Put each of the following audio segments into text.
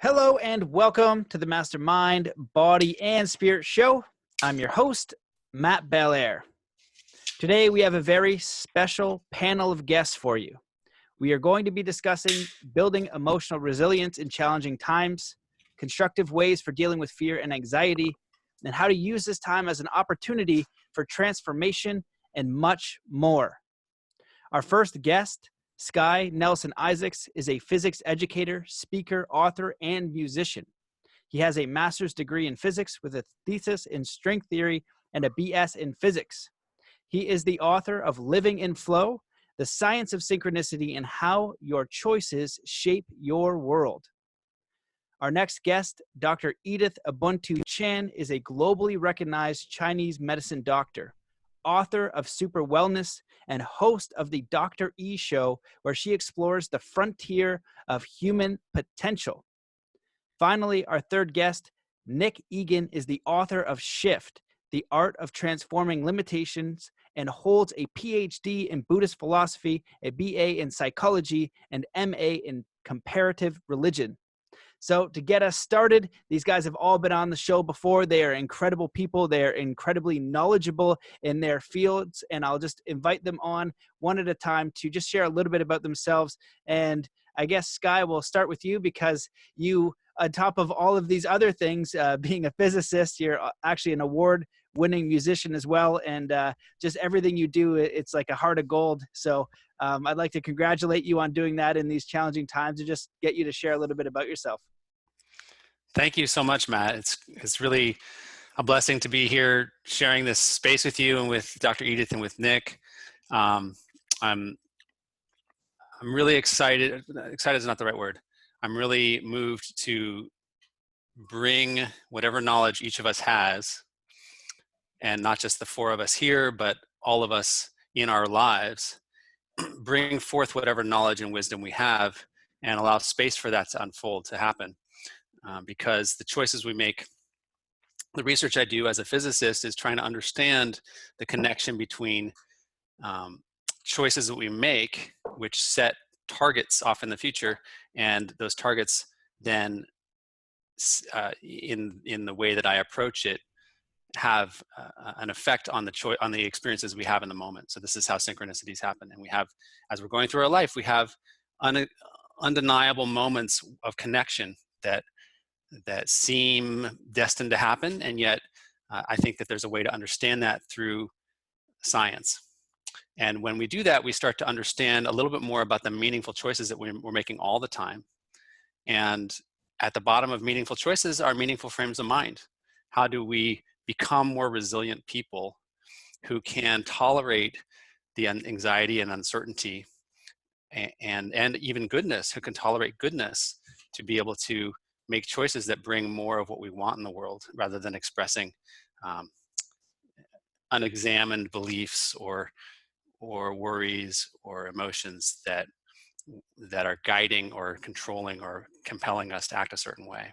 Hello and welcome to the Mastermind Body and Spirit Show. I'm your host, Matt Belair. Today we have a very special panel of guests for you. We are going to be discussing building emotional resilience in challenging times, constructive ways for dealing with fear and anxiety, and how to use this time as an opportunity for transformation and much more. Our first guest, Sky Nelson Isaacs, is a physics educator, speaker, author, and musician. He has a master's degree in physics with a thesis in string theory and a BS in physics. He is the author of Living in Flow, The Science of Synchronicity and How Your Choices Shape Your World. Our next guest, Dr. Edith Ubuntu Chan, is a globally recognized Chinese medicine doctor, author of SuperWellness, and host of the Dr. E Show, where she explores the frontier of human potential. Finally, our third guest, Nick Egan, is the author of Shift, The Art of Transforming Limitations, and holds a PhD in Buddhist philosophy, a BA in psychology, and MA in comparative religion. So to get us started, these guys have all been on the show before. They are incredible people. They're incredibly knowledgeable in their fields, and I'll just invite them on one at a time to just share a little bit about themselves. And I guess, Sky, we'll start with you because you, on top of all of these other things, being a physicist, you're actually an award-winning musician as well, and just everything you do, it's like a heart of gold. So I'd like to congratulate you on doing that in these challenging times and just get you to share a little bit about yourself. Thank you so much, Matt. It's really a blessing to be here sharing this space with you and with Dr. Edith and with Nick. I'm really excited. Excited is not the right word. I'm really moved to bring whatever knowledge each of us has, and not just the four of us here, but all of us in our lives, bring forth whatever knowledge and wisdom we have and allow space for that to unfold, to happen. Because the choices we make, the research I do as a physicist is trying to understand the connection between choices that we make, which set targets off in the future, and those targets then, in the way that I approach it, have an effect on the experiences we have in the moment. So this is how synchronicities happen, and we have, as we're going through our life, we have undeniable moments of connection that seem destined to happen, and yet I think that there's a way to understand that through science. And when we do that, we start to understand a little bit more about the meaningful choices that we're making all the time. And at the bottom of meaningful choices are meaningful frames of mind. How do we become more resilient people who can tolerate the anxiety and uncertainty and even goodness, who can tolerate goodness, to be able to make choices that bring more of what we want in the world, rather than expressing unexamined beliefs or worries or emotions that are guiding or controlling or compelling us to act a certain way.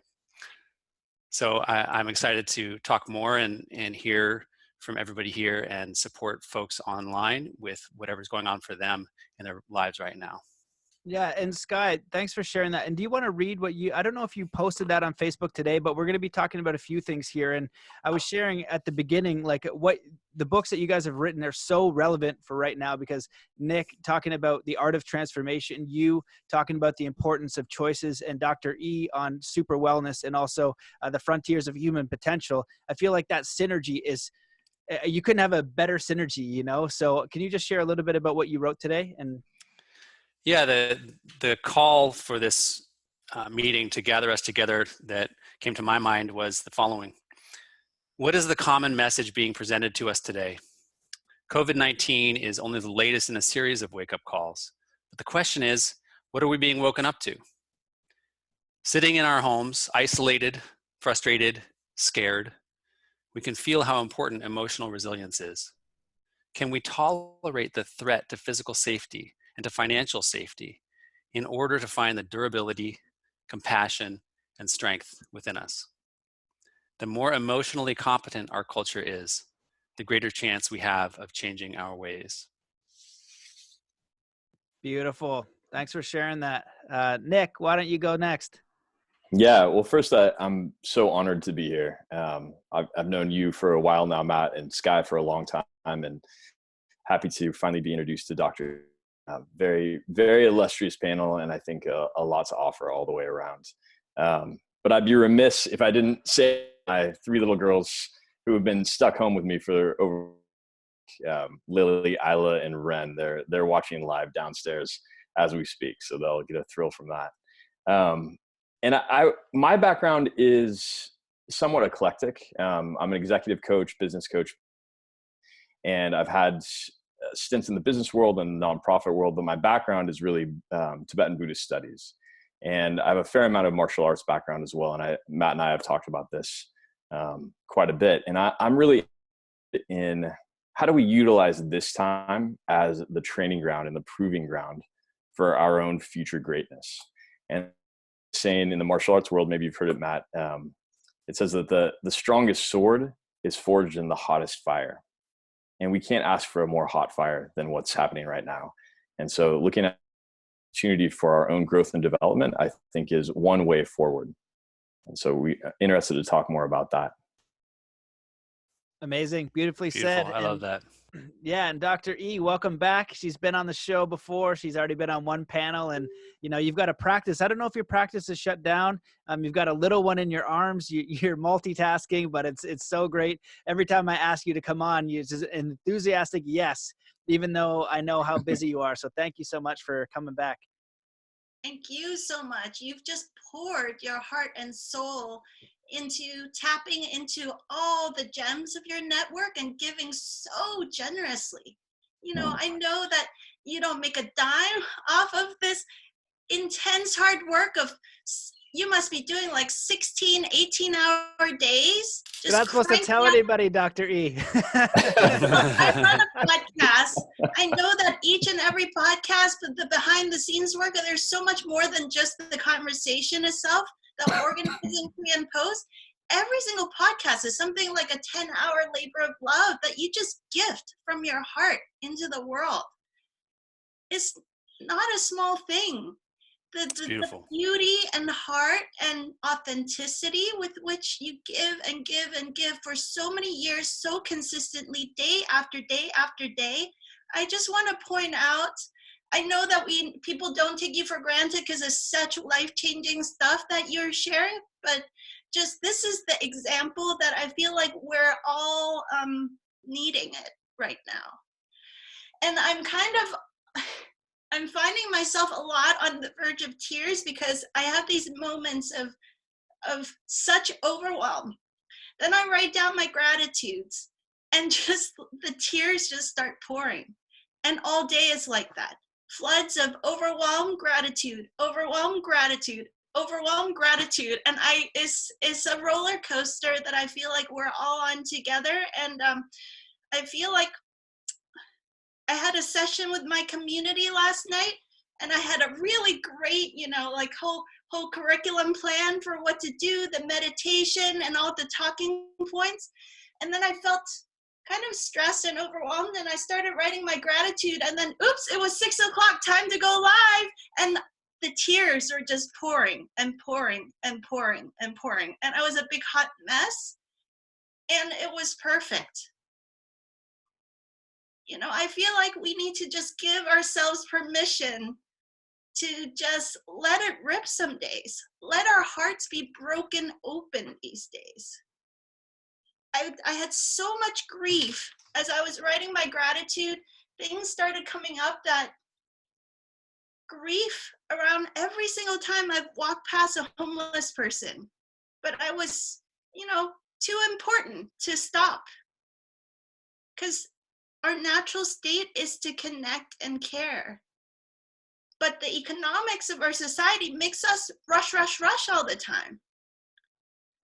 So I'm excited to talk more and hear from everybody here and support folks online with whatever's going on for them in their lives right now. Yeah, and Sky, thanks for sharing that. And do you want to read what I don't know if you posted that on Facebook today, but we're going to be talking about a few things here. And I was sharing at the beginning, like, what the books that you guys have written are so relevant for right now, because Nick talking about the art of transformation, you talking about the importance of choices, and Dr. E on SuperWellness, and also the frontiers of human potential. I feel like that synergy is, you couldn't have a better synergy, you know? So can you just share a little bit about what you wrote today? And yeah, the call for this meeting to gather us together that came to my mind was the following. What is the common message being presented to us today? COVID-19 is only the latest in a series of wake-up calls. But the question is, what are we being woken up to? Sitting in our homes, isolated, frustrated, scared, we can feel how important emotional resilience is. Can we tolerate the threat to physical safety and to financial safety in order to find the durability, compassion, and strength within us? The more emotionally competent our culture is, the greater chance we have of changing our ways. Beautiful. Thanks for sharing that. Nick, why don't you go next? Yeah, well, first, I'm so honored to be here. I've known you for a while now, Matt, and Sky for a long time, and happy to finally be introduced to Dr. Very, very illustrious panel, and I think a lot to offer all the way around. But I'd be remiss if I didn't say my three little girls who have been stuck home with me for over Lily, Isla, and Ren. They're watching live downstairs as we speak, so they'll get a thrill from that. And my background is somewhat eclectic. I'm an executive coach, business coach, and I've had stints in the business world and nonprofit world, but my background is really Tibetan Buddhist studies. And I have a fair amount of martial arts background as well. And Matt and I have talked about this quite a bit. And I'm really in how do we utilize this time as the training ground and the proving ground for our own future greatness. And saying in the martial arts world, maybe you've heard it, Matt, it says that the strongest sword is forged in the hottest fire. And we can't ask for a more hot fire than what's happening right now. And so looking at opportunity for our own growth and development, I think is one way forward. And so we're interested to talk more about that. Amazing. Beautifully Beautiful. said. I love that. Yeah. And Dr. E, welcome back. She's been on the show before. She's already been on one panel, and, you know, you've got to practice. I don't know if your practice is shut down. You've got a little one in your arms. You're multitasking, but it's so great. Every time I ask you to come on, you're just enthusiastic yes, even though I know how busy you are. So thank you so much for coming back. Thank you so much. You've just poured your heart and soul into tapping into all the gems of your network and giving so generously. You know, I know that you don't make a dime off of this intense hard work of, you must be doing like 16, 18-hour days. You're not supposed to tell anybody, Dr. E. I run a podcast. I know that each and every podcast, but the behind the scenes work, there's so much more than just the conversation itself, the organizing, pre and post. Every single podcast is something like a 10-hour labor of love that you just gift from your heart into the world. It's not a small thing. The beauty and heart and authenticity with which you give and give and give for so many years, so consistently, day after day after day. I just want to point out, I know that people don't take you for granted because it's such life-changing stuff that you're sharing, but just this is the example that I feel like we're all needing it right now. And I'm finding myself a lot on the verge of tears because I have these moments of such overwhelm. Then I write down my gratitudes and just the tears just start pouring. And all day is like that. Floods of overwhelmed gratitude, overwhelmed gratitude, overwhelmed gratitude. And it's a roller coaster that I feel like we're all on together. And I feel like I had a session with my community last night, and I had a really great, like whole curriculum plan for what to do, the meditation and all the talking points. And then I felt kind of stressed and overwhelmed, and I started writing my gratitude, and then, oops, it was 6 o'clock, time to go live. And the tears were just pouring and pouring and pouring and pouring. And I was a big hot mess, and it was perfect. I feel like we need to just give ourselves permission to just let it rip some days. Let our hearts be broken open these days. I had so much grief as I was writing my gratitude. Things started coming up that grief around every single time I've walked past a homeless person. But I was, too important to stop. Because our natural state is to connect and care. But the economics of our society makes us rush all the time.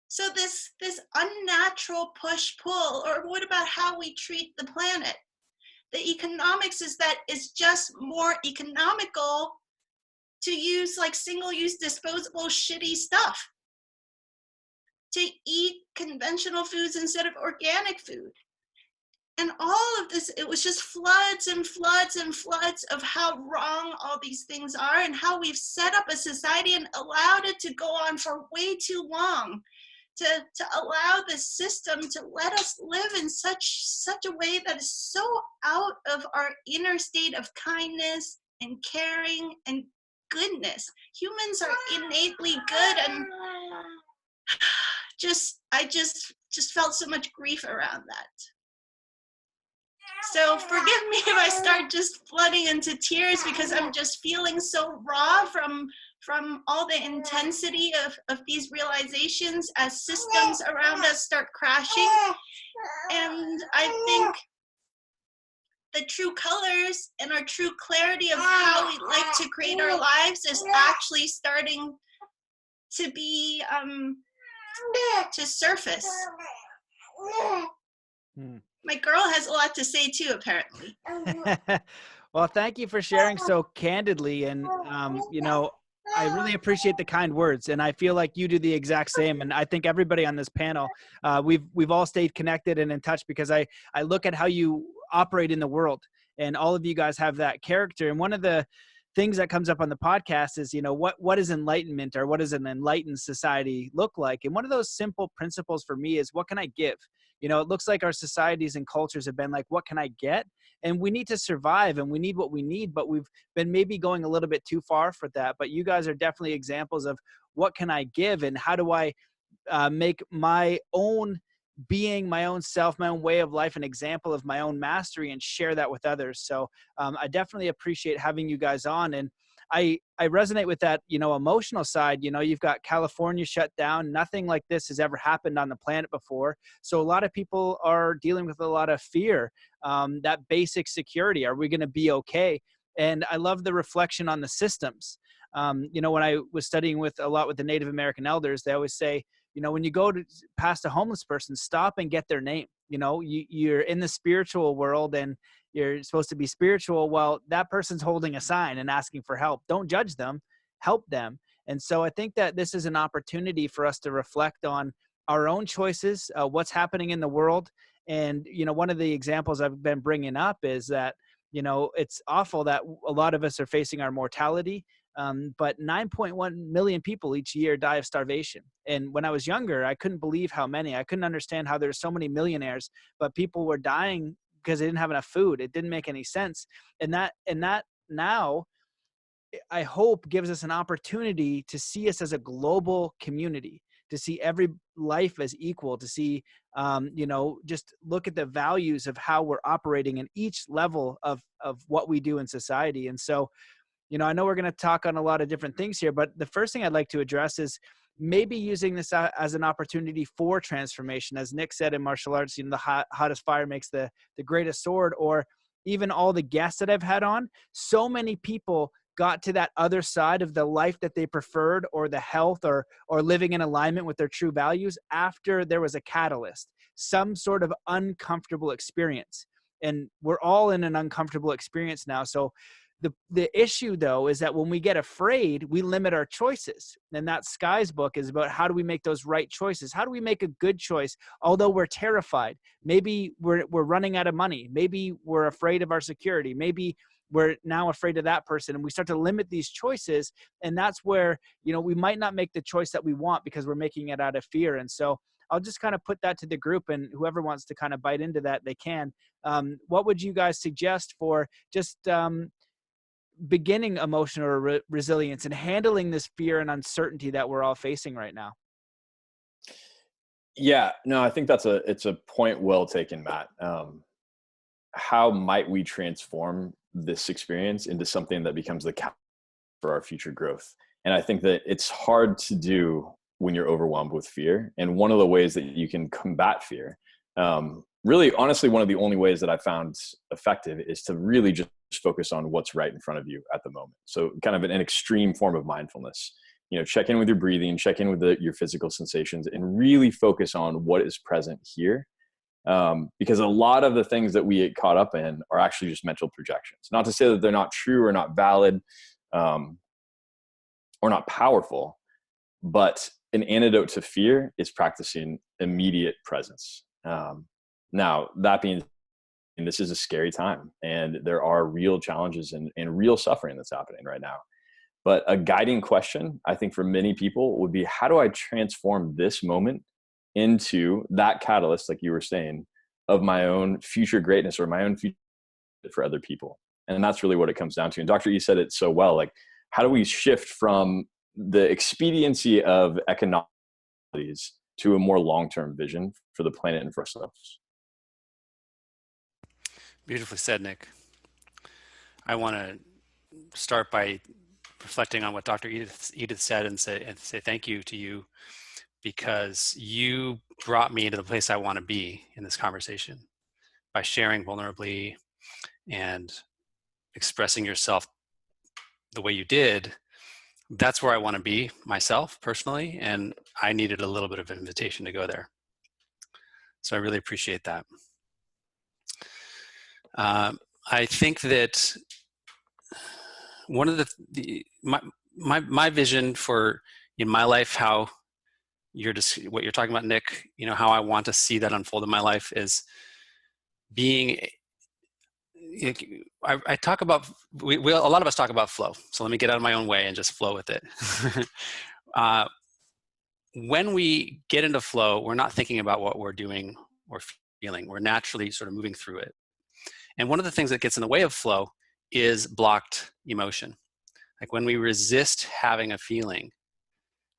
So this unnatural push-pull, or what about how we treat the planet? The economics is that it's just more economical to use like single-use disposable shitty stuff, to eat conventional foods instead of organic food. And all of this, it was just floods and floods and floods of how wrong all these things are, and how we've set up a society and allowed it to go on for way too long, to allow this system to let us live in such a way that is so out of our inner state of kindness and caring and goodness. Humans are innately good, and I just felt so much grief around that. So forgive me if I start just flooding into tears, because I'm just feeling so raw from all the intensity of these realizations as systems around us start crashing. And I think the true colors and our true clarity of how we like to create our lives is actually starting to be to surface. My girl has a lot to say too, apparently. Well, thank you for sharing so candidly. And, you know, I really appreciate the kind words, and I feel like you do the exact same. And I think everybody on this panel, we've all stayed connected and in touch, because I look at how you operate in the world, and all of you guys have that character. And one of the things that comes up on the podcast is, you know, what is enlightenment, or what does an enlightened society look like? And one of those simple principles for me is, what can I give? You know, it looks like our societies and cultures have been like, what can I get? And we need to survive, and we need what we need, but we've been maybe going a little bit too far for that. But you guys are definitely examples of what can I give, and how do I make my own being, my own self, my own way of life, an example of my own mastery, and share that with others. So I definitely appreciate having you guys on. And I resonate with that, you know, emotional side. You know, you've got California shut down. Nothing like this has ever happened on the planet before. So a lot of people are dealing with a lot of fear, that basic security. Are we going to be okay? And I love the reflection on the systems. You know, when I was studying a lot with the Native American elders, they always say, you know, when you go to past a homeless person, stop and get their name. You know, you're in the spiritual world, and you're supposed to be spiritual. Well, that person's holding a sign and asking for help. Don't judge them, help them. And so I think that this is an opportunity for us to reflect on our own choices, what's happening in the world. And, you know, one of the examples I've been bringing up is that, you know, it's awful that a lot of us are facing our mortality. But 9.1 million people each year die of starvation. And when I was younger, I couldn't believe how many. I couldn't understand how there's so many millionaires, but people were dying because they didn't have enough food. It didn't make any sense. And that now, I hope, gives us an opportunity to see us as a global community, to see every life as equal, to see, you know, just look at the values of how we're operating in each level of what we do in society. And so, you know, I know we're going to talk on a lot of different things here, but the first thing I'd like to address is maybe using this as an opportunity for transformation. As Nick said in martial arts, you know, the hottest fire makes the greatest sword. Or even all the guests that I've had on, so many people got to that other side of the life that they preferred, or the health, or living in alignment with their true values, after there was a catalyst, some sort of uncomfortable experience. And we're all in an uncomfortable experience now. So the issue, though, is that when we get afraid, we limit our choices. And that Sky's book is about, how do we make those right choices? How do we make a good choice, although we're terrified? Maybe we're running out of money. Maybe we're afraid of our security. Maybe we're now afraid of that person. And we start to limit these choices. And that's where, you know, we might not make the choice that we want because we're making it out of fear. And so I'll just kind of put that to the group, and whoever wants to kind of bite into that, they can. What would you guys suggest for just beginning emotional resilience and handling this fear and uncertainty that we're all facing right now? Yeah, no, I think it's a point well taken, Matt. How might we transform this experience into something that becomes the catalyst for our future growth? And I think that it's hard to do when you're overwhelmed with fear. And one of the ways that you can combat fear, really, honestly, one of the only ways that I found effective, is to really just focus on what's right in front of you at the moment. So kind of an extreme form of mindfulness. You know, check in with your breathing, check in with your physical sensations, and really focus on what is present here. Because a lot of the things that we get caught up in are actually just mental projections. Not to say that they're not true or not valid, or not powerful, but an antidote to fear is practicing immediate presence. Now, that being this is a scary time, and there are real challenges and real suffering that's happening right now. But a guiding question, I think, for many people would be, how do I transform this moment into that catalyst, like you were saying, of my own future greatness or my own future for other people? And that's really what it comes down to. And Dr. E said it so well, like, how do we shift from the expediency of economics to a more long-term vision for the planet and for ourselves? Beautifully said, Nick. I want to start by reflecting on what Dr. Edith said and say thank you to you, because you brought me to the place I want to be in this conversation by sharing vulnerably and expressing yourself the way you did. That's where I want to be myself personally, and I needed a little bit of an invitation to go there. So I really appreciate that. I think that one of my vision for in my life, how what you're talking about, Nick, how I want to see that unfold in my life is being. I talk about a lot of us talk about flow. So let me get out of my own way and just flow with it. When we get into flow, we're not thinking about what we're doing or feeling. We're naturally sort of moving through it. And one of the things that gets in the way of flow is blocked emotion. Like when we resist having a feeling,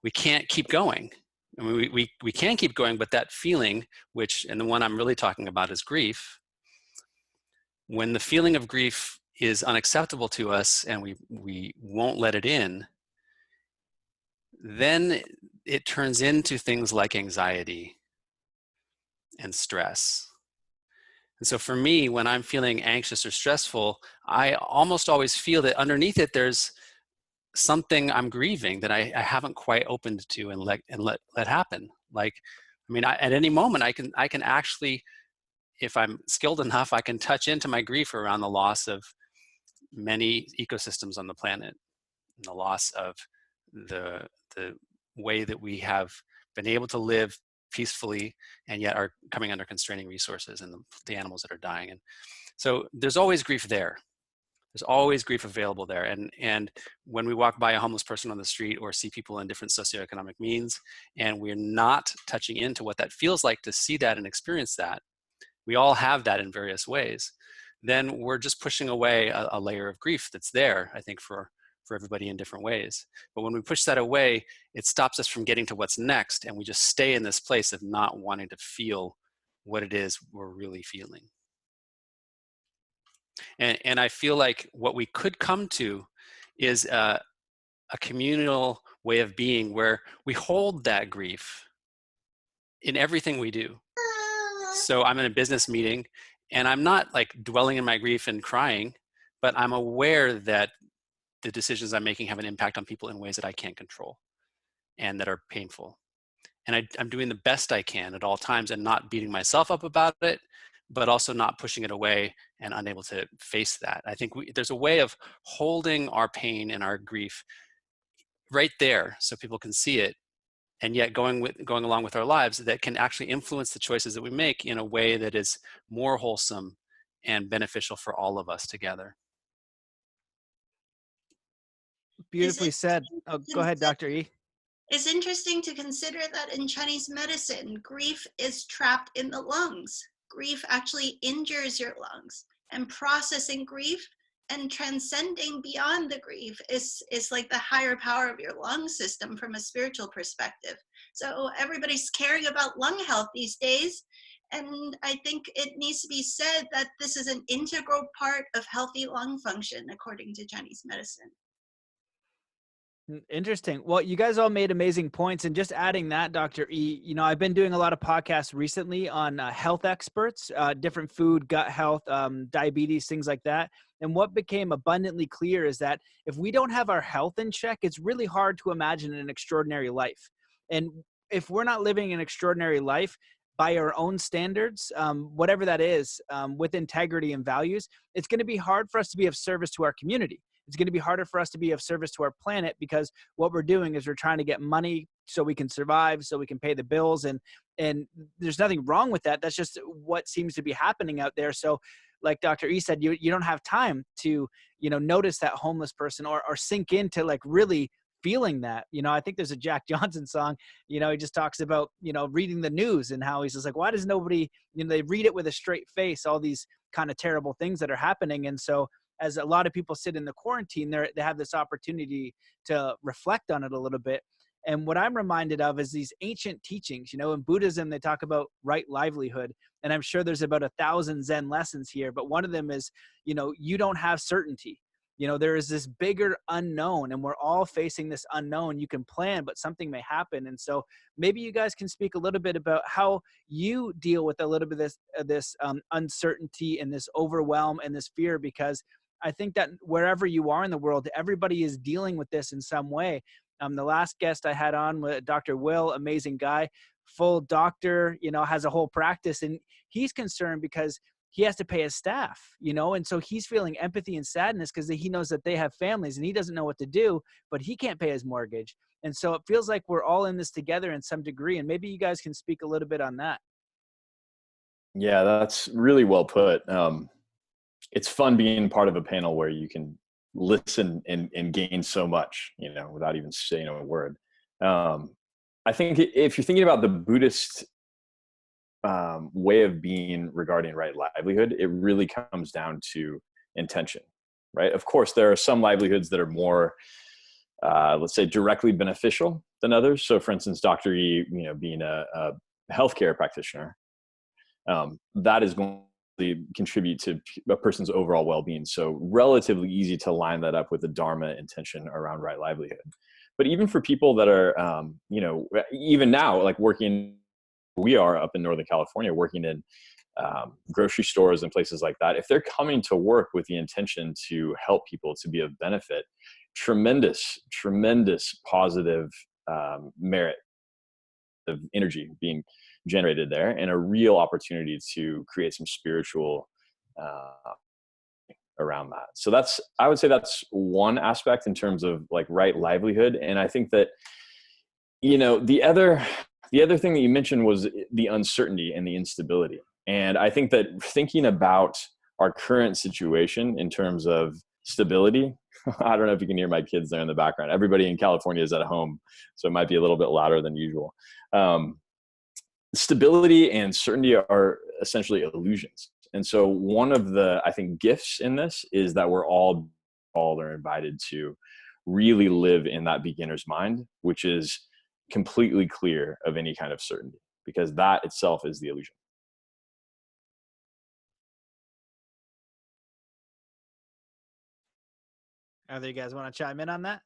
we can't keep going. I mean, we can keep going, but that feeling, and the one I'm really talking about is grief. When the feeling of grief is unacceptable to us and we won't let it in, then it turns into things like anxiety and stress. And so for me, when I'm feeling anxious or stressful, I almost always feel that underneath it, there's something I'm grieving that I haven't quite opened to and let happen. Like, I mean, at any moment I can actually, if I'm skilled enough, I can touch into my grief around the loss of many ecosystems on the planet, and the loss of the way that we have been able to live peacefully and yet are coming under constraining resources, and the animals that are dying. And so there's always grief there. There's always grief available there. And when we walk by a homeless person on the street or see people in different socioeconomic means, and we're not touching into what that feels like to see that and experience that, we all have that in various ways, then we're just pushing away a layer of grief that's there, I think, for everybody in different ways. But when we push that away, it stops us from getting to what's next, and we just stay in this place of not wanting to feel what it is we're really feeling. And I feel like what we could come to is a communal way of being where we hold that grief in everything we do. So I'm in a business meeting and I'm not like dwelling in my grief and crying, but I'm aware that the decisions I'm making have an impact on people in ways that I can't control and that are painful. And I'm doing the best I can at all times and not beating myself up about it, but also not pushing it away and unable to face that. I think there's a way of holding our pain and our grief right there so people can see it, and yet going along with our lives that can actually influence the choices that we make in a way that is more wholesome and beneficial for all of us together. Beautifully said. Oh, go ahead, Dr. E. It's interesting to consider that in Chinese medicine, grief is trapped in the lungs. Grief actually injures your lungs, and processing grief and transcending beyond the grief is like the higher power of your lung system from a spiritual perspective. So everybody's caring about lung health these days. And I think it needs to be said that this is an integral part of healthy lung function, according to Chinese medicine. Interesting. Well, you guys all made amazing points. And just adding that, Dr. E, I've been doing a lot of podcasts recently on health experts, different food, gut health, diabetes, things like that. And what became abundantly clear is that if we don't have our health in check, it's really hard to imagine an extraordinary life. And if we're not living an extraordinary life by our own standards, whatever that is, with integrity and values, it's going to be hard for us to be of service to our community. It's going to be harder for us to be of service to our planet, because what we're doing is we're trying to get money so we can survive, so we can pay the bills. And there's nothing wrong with that. That's just what seems to be happening out there. So like Dr. E said, you don't have time to, notice that homeless person or sink into like really feeling that. I think there's a Jack Johnson song, he just talks about, reading the news and how he's just like, why does nobody, they read it with a straight face, all these kind of terrible things that are happening. And so as a lot of people sit in the quarantine, they have this opportunity to reflect on it a little bit. And what I'm reminded of is these ancient teachings. In Buddhism, they talk about right livelihood. And I'm sure there's about 1,000 Zen lessons here. But one of them is, you don't have certainty. There is this bigger unknown, and we're all facing this unknown. You can plan, but something may happen. And so maybe you guys can speak a little bit about how you deal with a little bit of this uncertainty and this overwhelm and this fear, because I think that wherever you are in the world, everybody is dealing with this in some way. The last guest I had on with Dr. Will, amazing guy, full doctor, has a whole practice, and he's concerned because he has to pay his staff, and so he's feeling empathy and sadness because he knows that they have families and he doesn't know what to do, but he can't pay his mortgage. And so it feels like we're all in this together in some degree. And maybe you guys can speak a little bit on that. Yeah, that's really well put. It's fun being part of a panel where you can listen and gain so much, without even saying a word. I think if you're thinking about the Buddhist way of being regarding right livelihood, it really comes down to intention, right? Of course, there are some livelihoods that are more, let's say, directly beneficial than others. So, for instance, Dr. E, being a healthcare practitioner, that is going to contribute to a person's overall well-being. So, relatively easy to line that up with the Dharma intention around right livelihood. But even for people that are, even now, like working. We are up in Northern California working in grocery stores and places like that. If they're coming to work with the intention to help people, to be of benefit, tremendous positive merit of energy being generated there, and a real opportunity to create some spiritual around that. So I would say that's one aspect in terms of like right livelihood. And I think that, the other thing that you mentioned was the uncertainty and the instability. And I think that thinking about our current situation in terms of stability, I don't know if you can hear my kids there in the background. Everybody in California is at home, so it might be a little bit louder than usual. Stability and certainty are essentially illusions. And so one of the, I think, gifts in this is that we're all are invited to really live in that beginner's mind, which is completely clear of any kind of certainty, because that itself is the illusion. Either you guys want to chime in on that?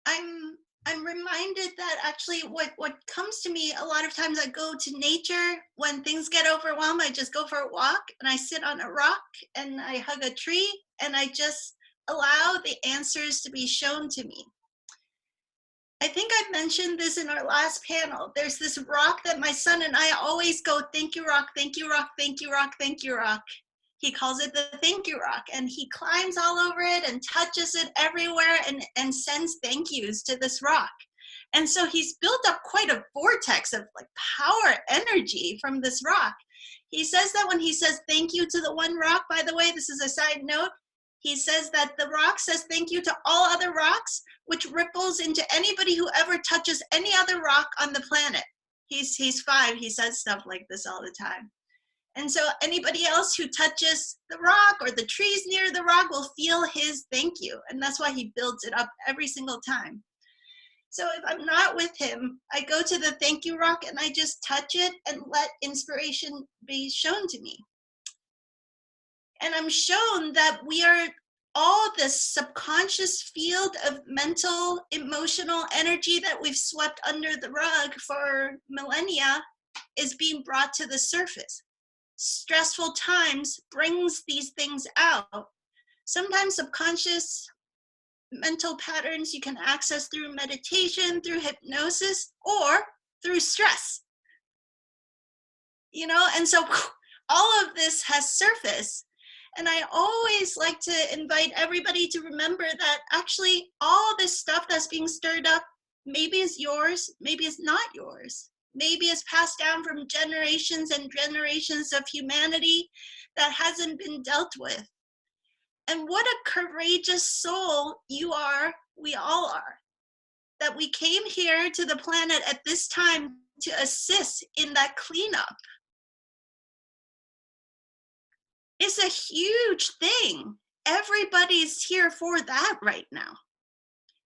I'm reminded that actually what comes to me a lot of times, I go to nature when things get overwhelmed. I just go for a walk and I sit on a rock and I hug a tree and I just allow the answers to be shown to me. I think I mentioned this in our last panel. There's this rock that my son and I always go, thank you, rock, thank you, rock, thank you, rock, thank you, rock. He calls it the thank you rock, and he climbs all over it and touches it everywhere and sends thank yous to this rock. And so he's built up quite a vortex of like power energy from this rock. He says that when he says thank you to the one rock, by the way, this is a side note, he says that the rock says thank you to all other rocks, which ripples into anybody who ever touches any other rock on the planet. He's 5, he says stuff like this all the time. And so anybody else who touches the rock or the trees near the rock will feel his thank you. And that's why he builds it up every single time. So if I'm not with him, I go to the thank you rock and I just touch it and let inspiration be shown to me. And I'm shown that we are all this subconscious field of mental, emotional energy that we've swept under the rug for millennia is being brought to the surface. Stressful times brings these things out. Sometimes subconscious mental patterns you can access through meditation, through hypnosis, or through stress. And so all of this has surfaced. And I always like to invite everybody to remember that actually all this stuff that's being stirred up maybe is yours, maybe it's not yours. maybe is passed down from generations and generations of humanity that hasn't been dealt with. And what a courageous soul you are, we all are, that we came here to the planet at this time to assist in that cleanup. It's a huge thing. Everybody's here for that right now.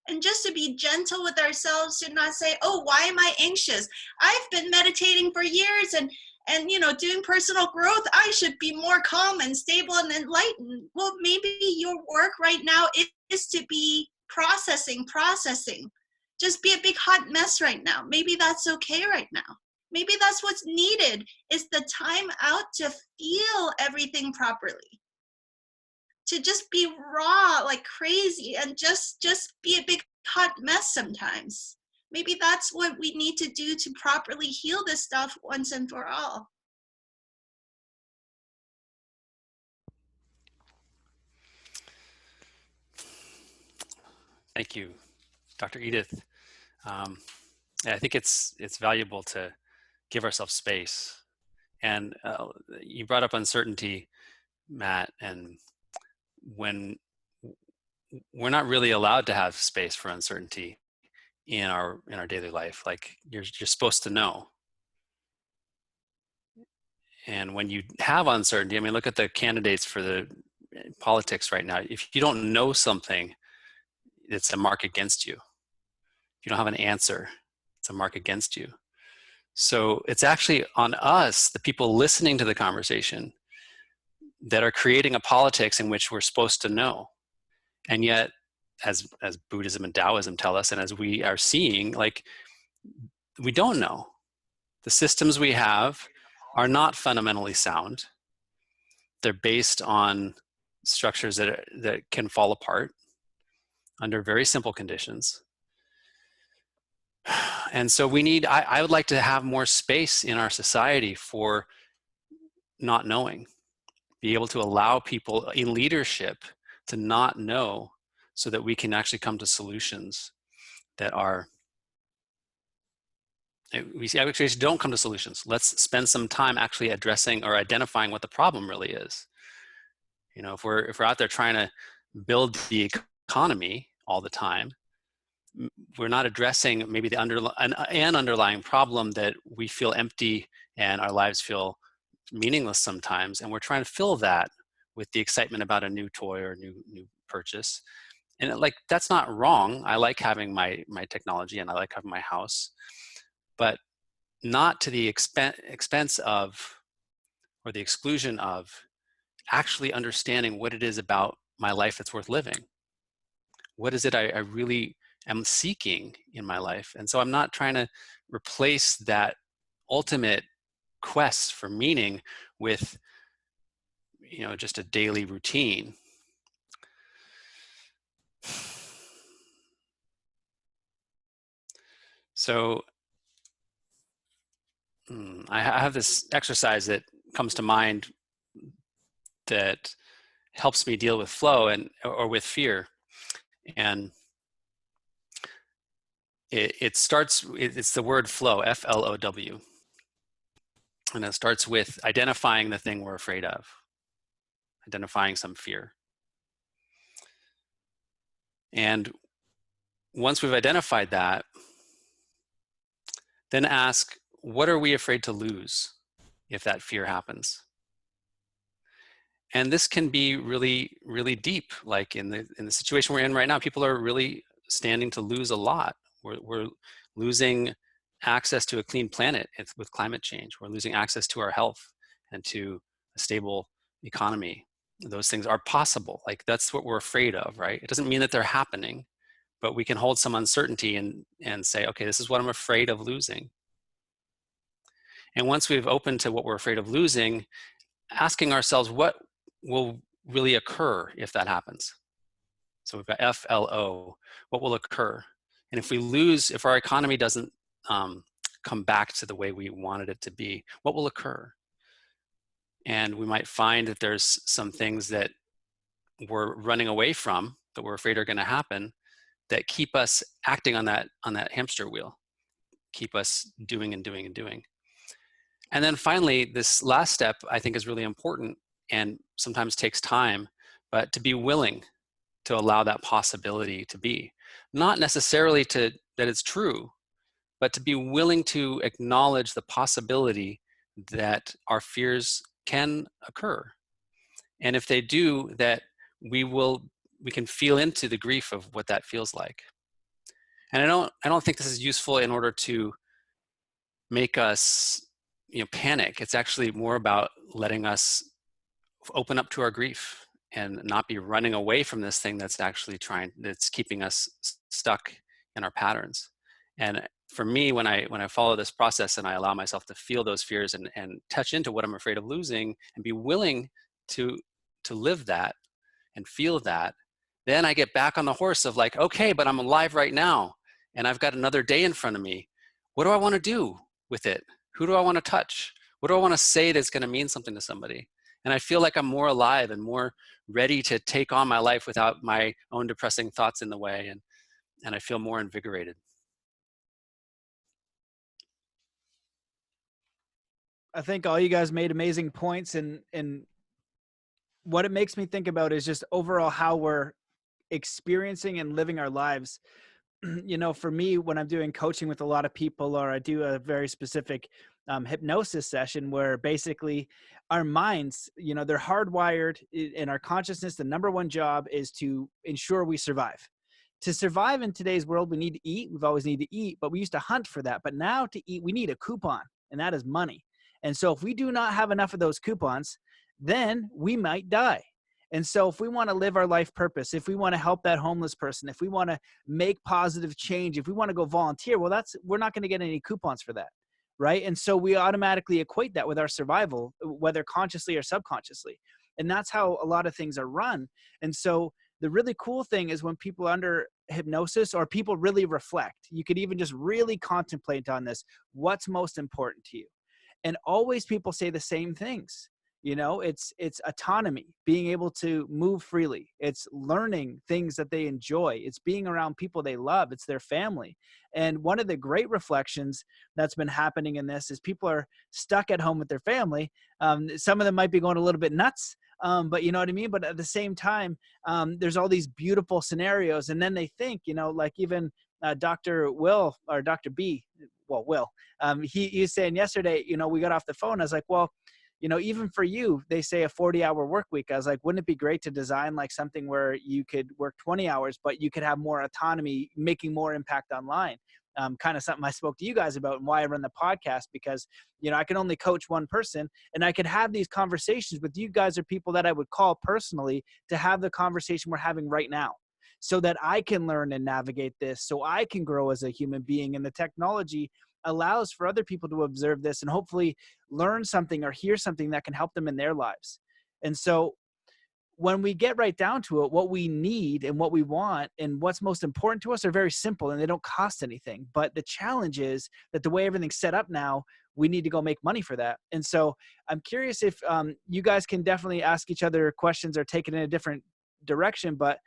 And just to be gentle with ourselves, to not say, oh, why am I anxious? I've been meditating for years and doing personal growth. I should be more calm and stable and enlightened. Well, maybe your work right now is to be processing. Just be a big hot mess right now. Maybe that's okay right now. Maybe that's what's needed, is the time out to feel everything properly. To just be raw like crazy and just be a big hot mess sometimes. Maybe that's what we need to do to properly heal this stuff once and for all. Thank you, Dr. Edith. I think it's valuable to give ourselves space. And you brought up uncertainty, Matt, and when we're not really allowed to have space for uncertainty in our daily life. Like you're supposed to know. And when you have uncertainty, I mean, look at the candidates for the politics right now. If you don't know something, it's a mark against you. If you don't have an answer, it's a mark against you. So it's actually on us, the people listening to the conversation, that are creating a politics in which we're supposed to know. And yet, as Buddhism and Taoism tell us, and as we are seeing, like, we don't know. The systems we have are not fundamentally sound. They're based on structures that can fall apart under very simple conditions. And so we need, I would like to have more space in our society for not knowing, be able to allow people in leadership to not know, so that we can actually come to solutions that are, we actually don't come to solutions. Let's spend some time actually addressing or identifying what the problem really is. You know, if we're out there trying to build the economy all the time, we're not addressing maybe the underlying problem, that we feel empty and our lives feel meaningless sometimes, and we're trying to fill that with the excitement about a new toy or new purchase. And like, that's not wrong. I like having my technology and I like having my house, but not to the expense of, or the exclusion of, actually understanding what it is about my life that's worth living. What is it I really am seeking in my life? And so I'm not trying to replace that ultimate quest for meaning with, just a daily routine. So I have this exercise that comes to mind that helps me deal with flow or with fear. And it's the word flow, F-L-O-W. And it starts with identifying the thing we're afraid of, identifying some fear. And once we've identified that, then ask, what are we afraid to lose if that fear happens? And this can be really, really deep. Like in the situation we're in right now, people are really standing to lose a lot. We're losing access to a clean planet with climate change. We're losing access to our health and to a stable economy. Those things are possible. Like, that's what we're afraid of, right? It doesn't mean that they're happening, but we can hold some uncertainty and say, okay, this is what I'm afraid of losing. And once we've opened to what we're afraid of losing, asking ourselves, what will really occur if that happens? So we've got F-L-O, what will occur? And if our economy doesn't come back to the way we wanted it to be, what will occur? And we might find that there's some things that we're running away from, that we're afraid are going to happen, that keep us acting on that hamster wheel, keep us doing and doing and doing. And then finally, this last step I think is really important and sometimes takes time, but to be willing to allow that possibility to be. Not necessarily that it's true, but to be willing to acknowledge the possibility that our fears can occur. And if they do, that we can feel into the grief of what that feels like. And I don't think this is useful in order to make us, panic. It's actually more about letting us open up to our grief and not be running away from this thing that's keeping us stuck in our patterns. And for me, when I follow this process and I allow myself to feel those fears and touch into what I'm afraid of losing and be willing to live that and feel that, then I get back on the horse of like, okay, but I'm alive right now and I've got another day in front of me. What do I want to do with it? Who do I want to touch? What do I want to say that's going to mean something to somebody? And I feel like I'm more alive and more ready to take on my life without my own depressing thoughts in the way. And I feel more invigorated. I think all you guys made amazing points, and what it makes me think about is just overall how we're experiencing and living our lives. For me, when I'm doing coaching with a lot of people, or I do a very specific hypnosis session where basically our minds, they're hardwired in our consciousness. The number one job is to ensure we survive. To survive in today's world, we need to eat. We've always needed to eat, but we used to hunt for that. But now to eat, we need a coupon, and that is money. And so if we do not have enough of those coupons, then we might die. And so if we want to live our life purpose, if we want to help that homeless person, if we want to make positive change, if we want to go volunteer, well, we're not going to get any coupons for that, right? And so we automatically equate that with our survival, whether consciously or subconsciously. And that's how a lot of things are run. And so the really cool thing is when people under hypnosis or people really reflect, you could even just really contemplate on this, what's most important to you? And always people say the same things. It's autonomy, being able to move freely. It's learning things that they enjoy. It's being around people they love. It's their family. And one of the great reflections that's been happening in this is people are stuck at home with their family. Some of them might be going a little bit nuts, but you know what I mean? But at the same time, there's all these beautiful scenarios. And then they think, like even Dr. Will or Dr. B, Will, he was saying yesterday, we got off the phone. I was like, well, even for you, they say a 40-hour work week. I was like, wouldn't it be great to design like something where you could work 20 hours, but you could have more autonomy, making more impact online? Kind of something I spoke to you guys about and why I run the podcast, because, I can only coach one person and I could have these conversations with you guys or people that I would call personally to have the conversation we're having right now, so that I can learn and navigate this, so I can grow as a human being. And the technology allows for other people to observe this and hopefully learn something or hear something that can help them in their lives. And so when we get right down to it, what we need and what we want and what's most important to us are very simple and they don't cost anything. But the challenge is that the way everything's set up now, we need to go make money for that. And so I'm curious if you guys can definitely ask each other questions or take it in a different direction, but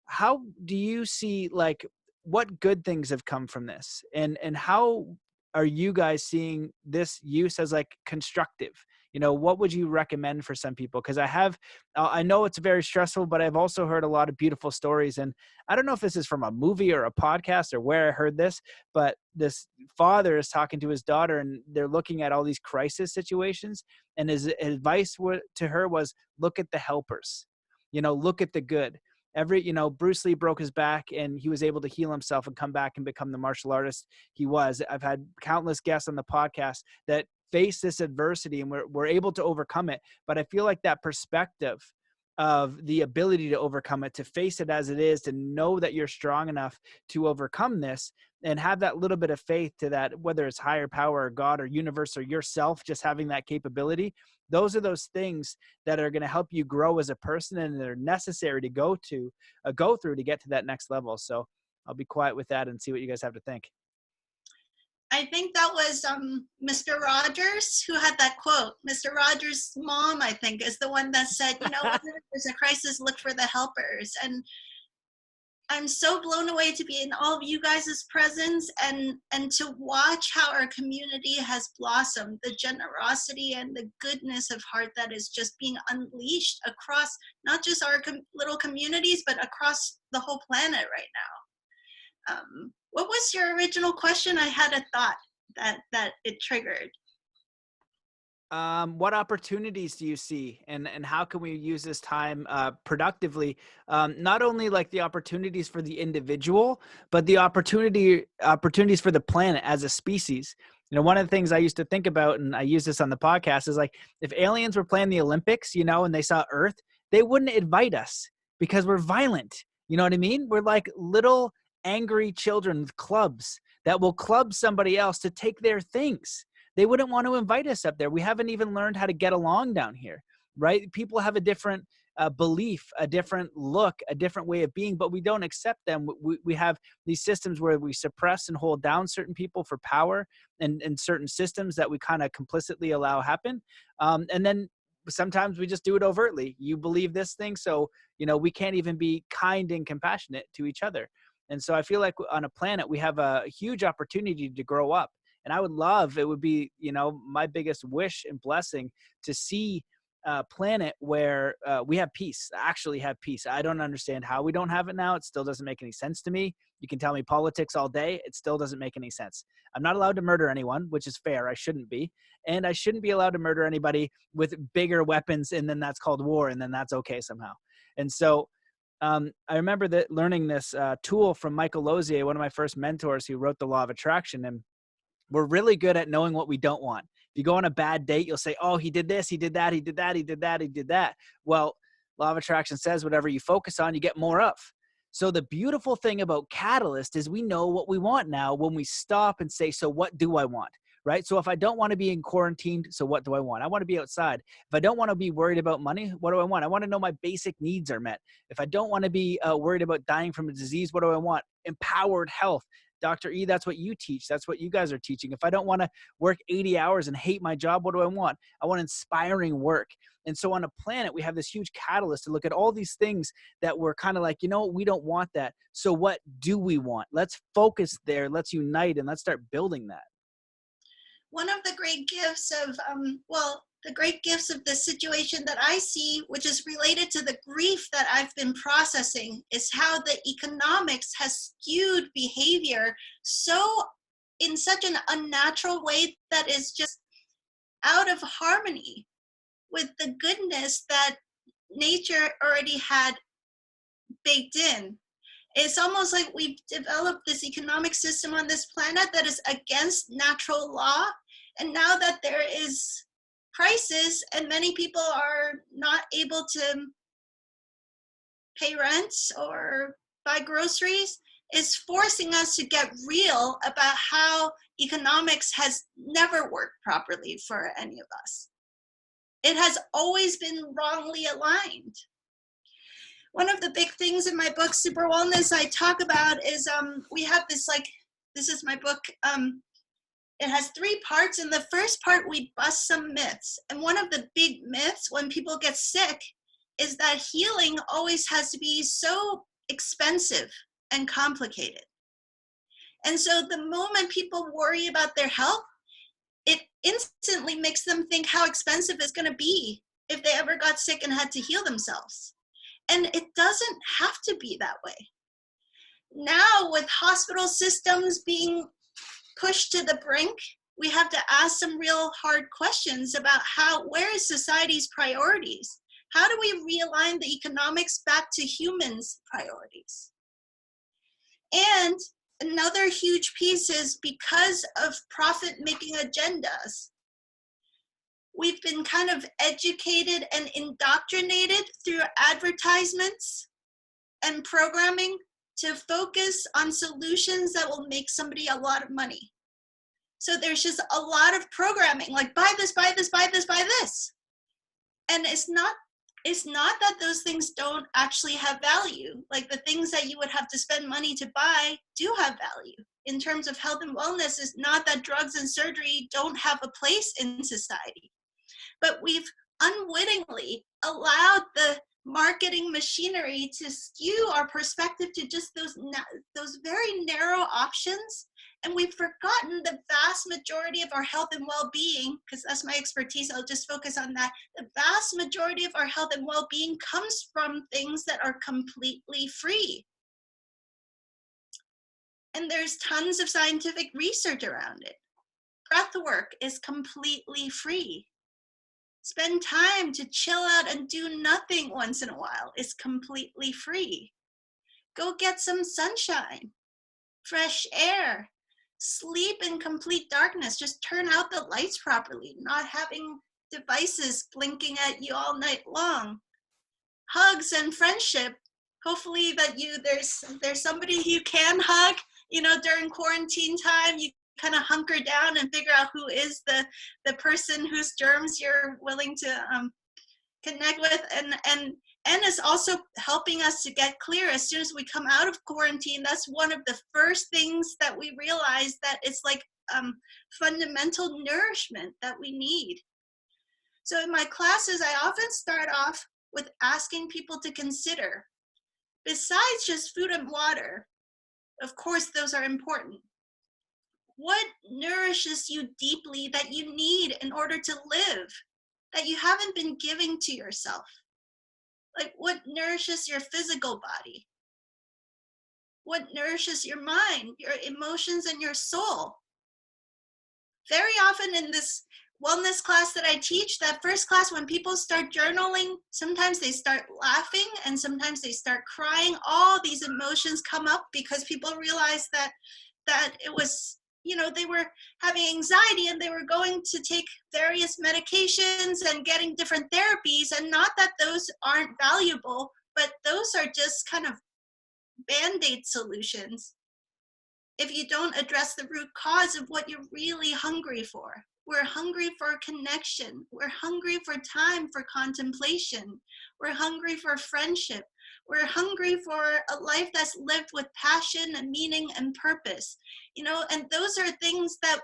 how do you see, like, what good things have come from this? And how are you guys seeing this use as like constructive? What would you recommend for some people? Because I know it's very stressful, but I've also heard a lot of beautiful stories. And I don't know if this is from a movie or a podcast or where I heard this, but this father is talking to his daughter and they're looking at all these crisis situations. And his advice to her was, look at the helpers, look at the good. Bruce Lee broke his back and he was able to heal himself and come back and become the martial artist he was. I've had countless guests on the podcast that face this adversity and we're able to overcome it. But I feel like that perspective of the ability to overcome it, to face it as it is, to know that you're strong enough to overcome this and have that little bit of faith to that, whether it's higher power or God or universe or yourself, just having that capability. Those are those things that are going to help you grow as a person and they're necessary to go through to get to that next level. So I'll be quiet with that and see what you guys have to think. I think that was Mr. Rogers who had that quote. Mr. Rogers' mom, I think, is the one that said, whenever there's a crisis, look for the helpers. And I'm so blown away to be in all of you guys' presence and to watch how our community has blossomed, the generosity and the goodness of heart that is just being unleashed across not just our little communities, but across the whole planet right now. What was your original question? I had a thought that it triggered. What opportunities do you see, and how can we use this time productively? Not only like the opportunities for the individual, but the opportunities for the planet as a species. You know, one of the things I used to think about, and I use this on the podcast, is like if aliens were playing the Olympics, you know, and they saw Earth, they wouldn't invite us because we're violent. You know what I mean? We're like little angry children with clubs that will club somebody else to take their things. They wouldn't want to invite us up there. We haven't even learned how to get along down here, right? People have a different belief, a different look, a different way of being, but we don't accept them. We have these systems where we suppress and hold down certain people for power, and certain systems that we kind of complicitly allow happen. And then sometimes we just do it overtly. You believe this thing, so you know we can't even be kind and compassionate to each other. And so I feel like on a planet we have a huge opportunity to grow up. And I would love, it would be, you know, my biggest wish and blessing to see a planet where we have peace, actually have peace. I don't understand how we don't have it now. It still doesn't make any sense to me. You can tell me politics all day. It still doesn't make any sense. I'm not allowed to murder anyone, which is fair. I shouldn't be. And I shouldn't be allowed to murder anybody with bigger weapons, and then that's called war, and then that's okay somehow. And so I remember that learning this tool from Michael Lozier, one of my first mentors who wrote The Law of Attraction. And we're really good at knowing what we don't want. If you go on a bad date, you'll say, oh, he did this, he did that, he did that, he did that, he did that. Well, Law of Attraction says whatever you focus on, you get more of. So the beautiful thing about Catalyst is we know what we want now when we stop and say, so what do I want? Right? So if I don't want to be in quarantine, so what do I want? I want to be outside. If I don't want to be worried about money, what do I want? I want to know my basic needs are met. If I don't want to be worried about dying from a disease, what do I want? Empowered health. Dr. E, that's what you teach. That's what you guys are teaching. If I don't want to work 80 hours and hate my job, what do I want? I want inspiring work. And so on a planet, we have this huge catalyst to look at all these things that we're kind of like, you know, we don't want that. So what do we want? Let's focus there. Let's unite and let's start building that. One of the great gifts of, the great gifts of the situation that I see, which is related to the grief that I've been processing, is how the economics has skewed behavior in such an unnatural way that is just out of harmony with the goodness that nature already had baked in. It's almost like we've developed this economic system on this planet that is against natural law. And now that there is crisis and many people are not able to pay rent or buy groceries, is forcing us to get real about how economics has never worked properly for any of us. It has always been wrongly aligned. One of the big things in my book, SuperWellness, I talk about is we have this, this is my book. It has 3 parts. In the first part, we bust some myths. And one of the big myths when people get sick is that healing always has to be so expensive and complicated. And so the moment people worry about their health, it instantly makes them think how expensive it's going to be if they ever got sick and had to heal themselves. And it doesn't have to be that way. Now, with hospital systems being pushed to the brink, we have to ask some real hard questions about where is society's priorities? How do we realign the economics back to humans' priorities? And another huge piece is because of profit-making agendas, we've been kind of educated and indoctrinated through advertisements and programming to focus on solutions that will make somebody a lot of money. So there's just a lot of programming, like buy this, buy this, buy this, buy this. And it's not that those things don't actually have value. Like the things that you would have to spend money to buy do have value. In terms of health and wellness, it's not that drugs and surgery don't have a place in society. But we've unwittingly allowed the marketing machinery to skew our perspective to just those very narrow options. And we've forgotten the vast majority of our health and well-being, because that's my expertise, I'll just focus on that. The vast majority of our health and well-being comes from things that are completely free. And there's tons of scientific research around it. Breath work is completely free. Spend time to chill out and do nothing once in a while is completely free. Go get some sunshine, fresh air, sleep in complete darkness. Just turn out the lights properly, not having devices blinking at you all night long. Hugs and friendship. Hopefully that there's somebody you can hug, during quarantine time. You kind of hunker down and figure out who is the person whose germs you're willing to connect with, and it's also helping us to get clear as soon as we come out of quarantine. That's one of the first things that we realize, that it's like fundamental nourishment that we need. So in my classes, I often start off with asking people to consider, besides just food and water, of course those are important, what nourishes you deeply that you need in order to live, that you haven't been giving to yourself? Like, what nourishes your physical body? What nourishes your mind, your emotions, and your soul? Very often in this wellness class that I teach, that first class, when people start journaling, sometimes they start laughing and sometimes they start crying. All these emotions come up because people realize that it was, they were having anxiety and they were going to take various medications and getting different therapies, and not that those aren't valuable, but those are just kind of band-aid solutions if you don't address the root cause of what you're really hungry for. We're hungry for connection. We're hungry for time for contemplation. We're hungry for friendship. We're hungry for a life that's lived with passion and meaning and purpose. And those are things that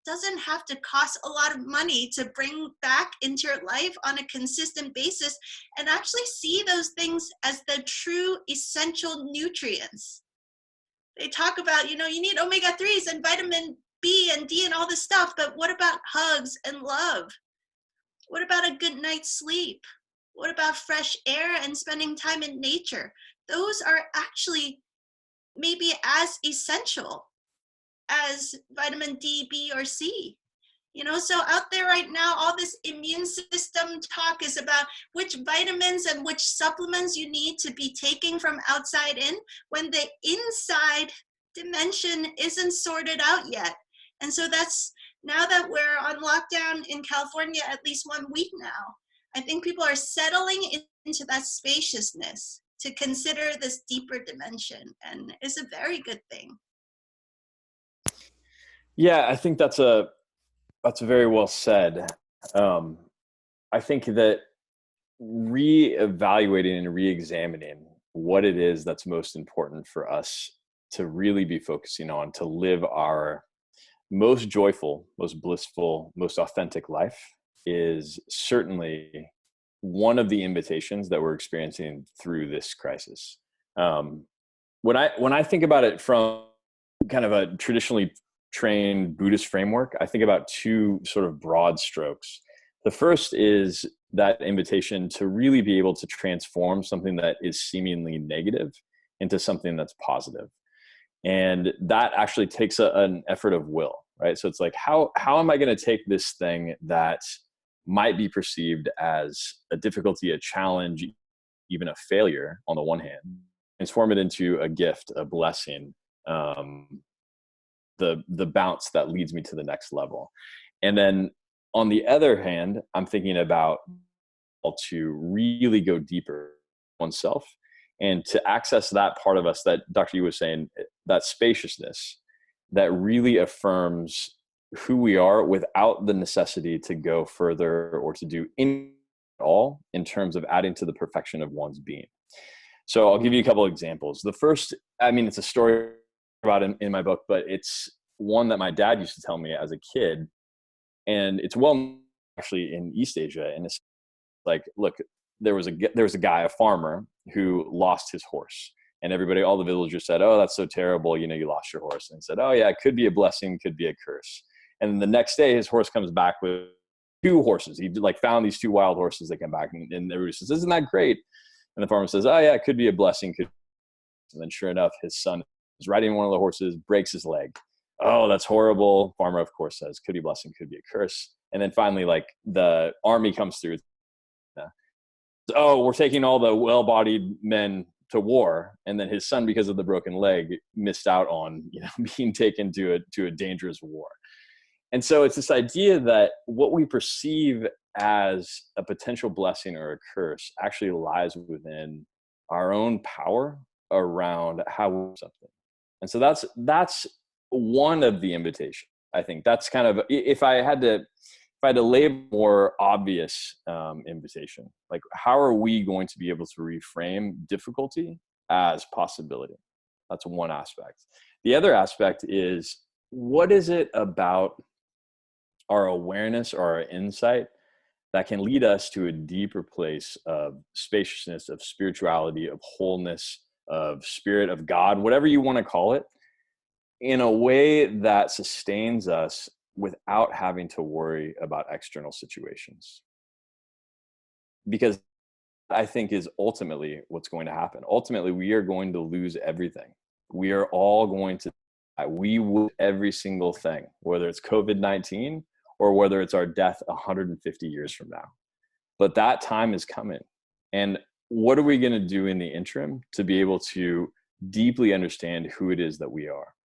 doesn't have to cost a lot of money to bring back into your life on a consistent basis, and actually see those things as the true essential nutrients. They talk about, you need omega-3s and vitamin B and D and all this stuff, but what about hugs and love? What about a good night's sleep? What about fresh air and spending time in nature? Those are actually maybe as essential as vitamin D, B, or C. So out there right now, all this immune system talk is about which vitamins and which supplements you need to be taking from outside in, when the inside dimension isn't sorted out yet. And so that's, now that we're on lockdown in California at least 1 week now, I think people are settling into that spaciousness to consider this deeper dimension, and it's a very good thing. Yeah, I think that's very well said. I think that reevaluating and reexamining what it is that's most important for us to really be focusing on to live our most joyful, most blissful, most authentic life is certainly one of the invitations that we're experiencing through this crisis. When I think about it from kind of a traditionally trained Buddhist framework, I think about two sort of broad strokes. The first is that invitation to really be able to transform something that is seemingly negative into something that's positive. And that actually takes an effort of will, right? So it's like, how am I going to take this thing that might be perceived as a difficulty, a challenge, even a failure on the one hand, transform it into a gift, a blessing, the bounce that leads me to the next level. And then on the other hand, I'm thinking about to really go deeper oneself and to access that part of us that Dr. Yu was saying, that spaciousness that really affirms who we are without the necessity to go further or to do anything at all in terms of adding to the perfection of one's being. So I'll give you a couple of examples. The first, it's a story about in my book, but it's one that my dad used to tell me as a kid. And it's well actually in East Asia. And it's like, look, there was a guy, a farmer, who lost his horse. And everybody, all the villagers said, "Oh, that's so terrible. You know, you lost your horse." And he said, "Oh yeah, it could be a blessing, could be a curse." And then the next day his horse comes back with 2 horses. He like found these 2 wild horses that come back, and everybody says, "Isn't that great?" And the farmer says, "Oh yeah, it could be a blessing, could." And then sure enough, his son is riding one of the horses, breaks his leg. "Oh, that's horrible." Farmer, of course, says, "Could be a blessing, could be a curse." And then finally, like, the army comes through. "Oh, we're taking all the well-bodied men to war." And then his son, because of the broken leg, missed out on, you know, being taken to a dangerous war. And so it's this idea that what we perceive as a potential blessing or a curse actually lies within our own power around how we do something. And so that's one of the invitations. I think that's kind of, if I had to lay a more obvious invitation, like, how are we going to be able to reframe difficulty as possibility? That's one aspect. The other aspect is, what is it about our awareness or our insight that can lead us to a deeper place of spaciousness, of spirituality, of wholeness, of spirit, of God, whatever you want to call it, in a way that sustains us without having to worry about external situations? Because I think is ultimately what's going to happen. Ultimately, we are going to lose everything. We are all going to die. We will every single thing, whether it's COVID-19 or whether it's our death 150 years from now. But that time is coming. And what are we going to do in the interim to be able to deeply understand who it is that we are?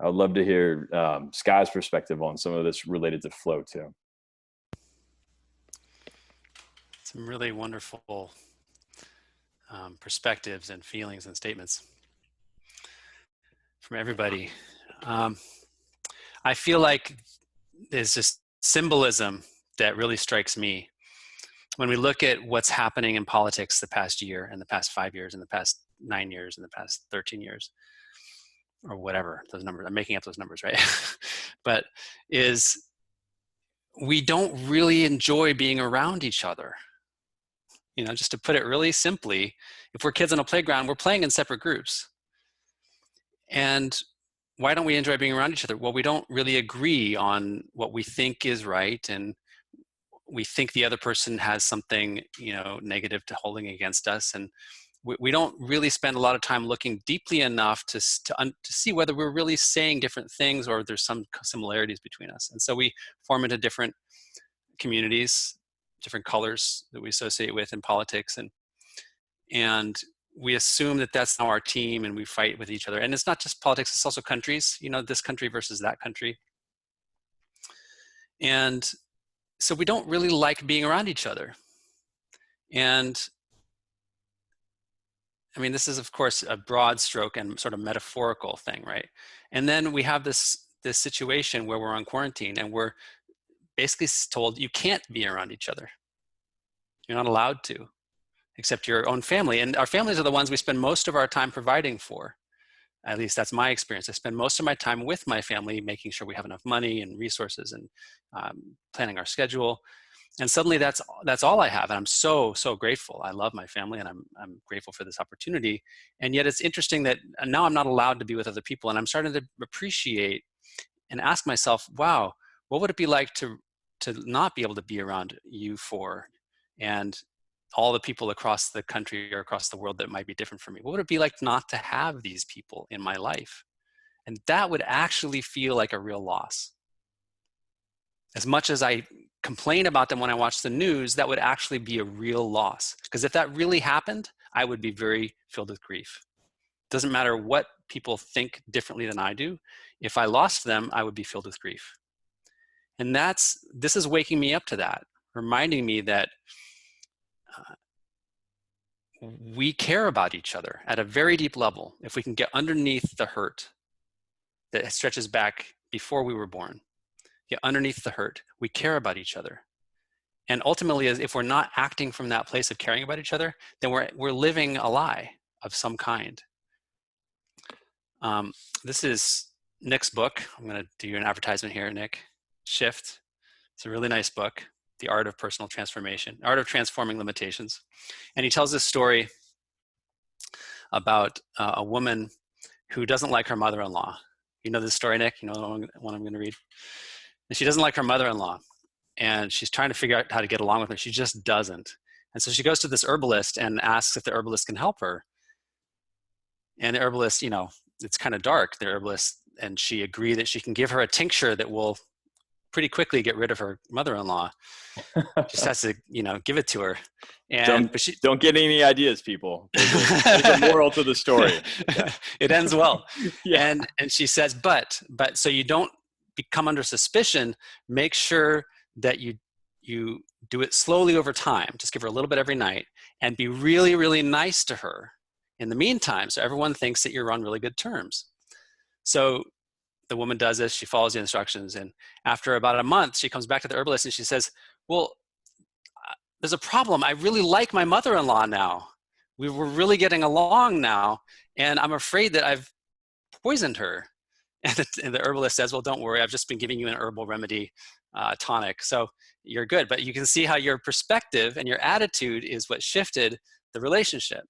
I would love to hear Sky's perspective on some of this related to flow too. Some really wonderful perspectives and feelings and statements from everybody. I feel like there's just symbolism that really strikes me when we look at what's happening in politics the past year and the past 5 years and the past 9 years and the past 13 years, or whatever those numbers, I'm making up those numbers, right? But is we don't really enjoy being around each other. You know, just to put it really simply, if we're kids on a playground, we're playing in separate groups. And why don't we enjoy being around each other? Well, we don't really agree on what we think is right, and we think the other person has something, you know, negative to holding against us, and we don't really spend a lot of time looking deeply enough to see whether we're really saying different things or there's some similarities between us. And so we form into different communities, different colors that we associate with in politics, and we assume that that's now our team, and we fight with each other. And it's not just politics, it's also countries, you know, this country versus that country. And so we don't really like being around each other. And I mean, this is of course a broad stroke and sort of metaphorical thing, right? And then we have this situation where we're on quarantine and we're basically told you can't be around each other. You're not allowed to, except your own family. And our families are the ones we spend most of our time providing for. At least that's my experience. I spend most of my time with my family, making sure we have enough money and resources and planning our schedule. And suddenly that's all I have. And I'm so grateful. I love my family, and I'm grateful for this opportunity. And yet it's interesting that now I'm not allowed to be with other people. And I'm starting to appreciate and ask myself, wow, what would it be like to not be able to be around you for, and all the people across the country or across the world that might be different from me? What would it be like not to have these people in my life? And that would actually feel like a real loss. As much as I complain about them when I watch the news, that would actually be a real loss. Because if that really happened, I would be very filled with grief. Doesn't matter what people think differently than I do. If I lost them, I would be filled with grief. And this is waking me up to that, reminding me that we care about each other at a very deep level. If we can get underneath the hurt that stretches back before we were born, get underneath the hurt, we care about each other. And ultimately, if we're not acting from that place of caring about each other, then we're living a lie of some kind. This is Nick's book. I'm going to do you an advertisement here, Nick. Shift. It's a really nice book. The Art of Personal Transformation, Art of Transforming Limitations. And he tells this story about a woman who doesn't like her mother-in-law. You know this story, Nick? You know the one I'm going to read? And she doesn't like her mother-in-law. And she's trying to figure out how to get along with her. She just doesn't. And so she goes to this herbalist and asks if the herbalist can help her. And the herbalist, you know, it's kind of dark, the herbalist, and she agreed that she can give her a tincture that will pretty quickly get rid of her mother-in-law. Just has to, you know, give it to her. And don't get any ideas, people. There's a moral to the story. It ends well. Yeah. And she says, but so you don't become under suspicion, make sure that you do it slowly over time. Just give her a little bit every night and be really, really nice to her in the meantime, so everyone thinks that you're on really good terms. So the woman does this, she follows the instructions, and after about a month, she comes back to the herbalist and she says, well, there's a problem. I really like my mother-in-law now. We're really getting along now, and I'm afraid that I've poisoned her. And the herbalist says, well, don't worry, I've just been giving you an herbal remedy tonic, so you're good. But you can see how your perspective and your attitude is what shifted the relationship.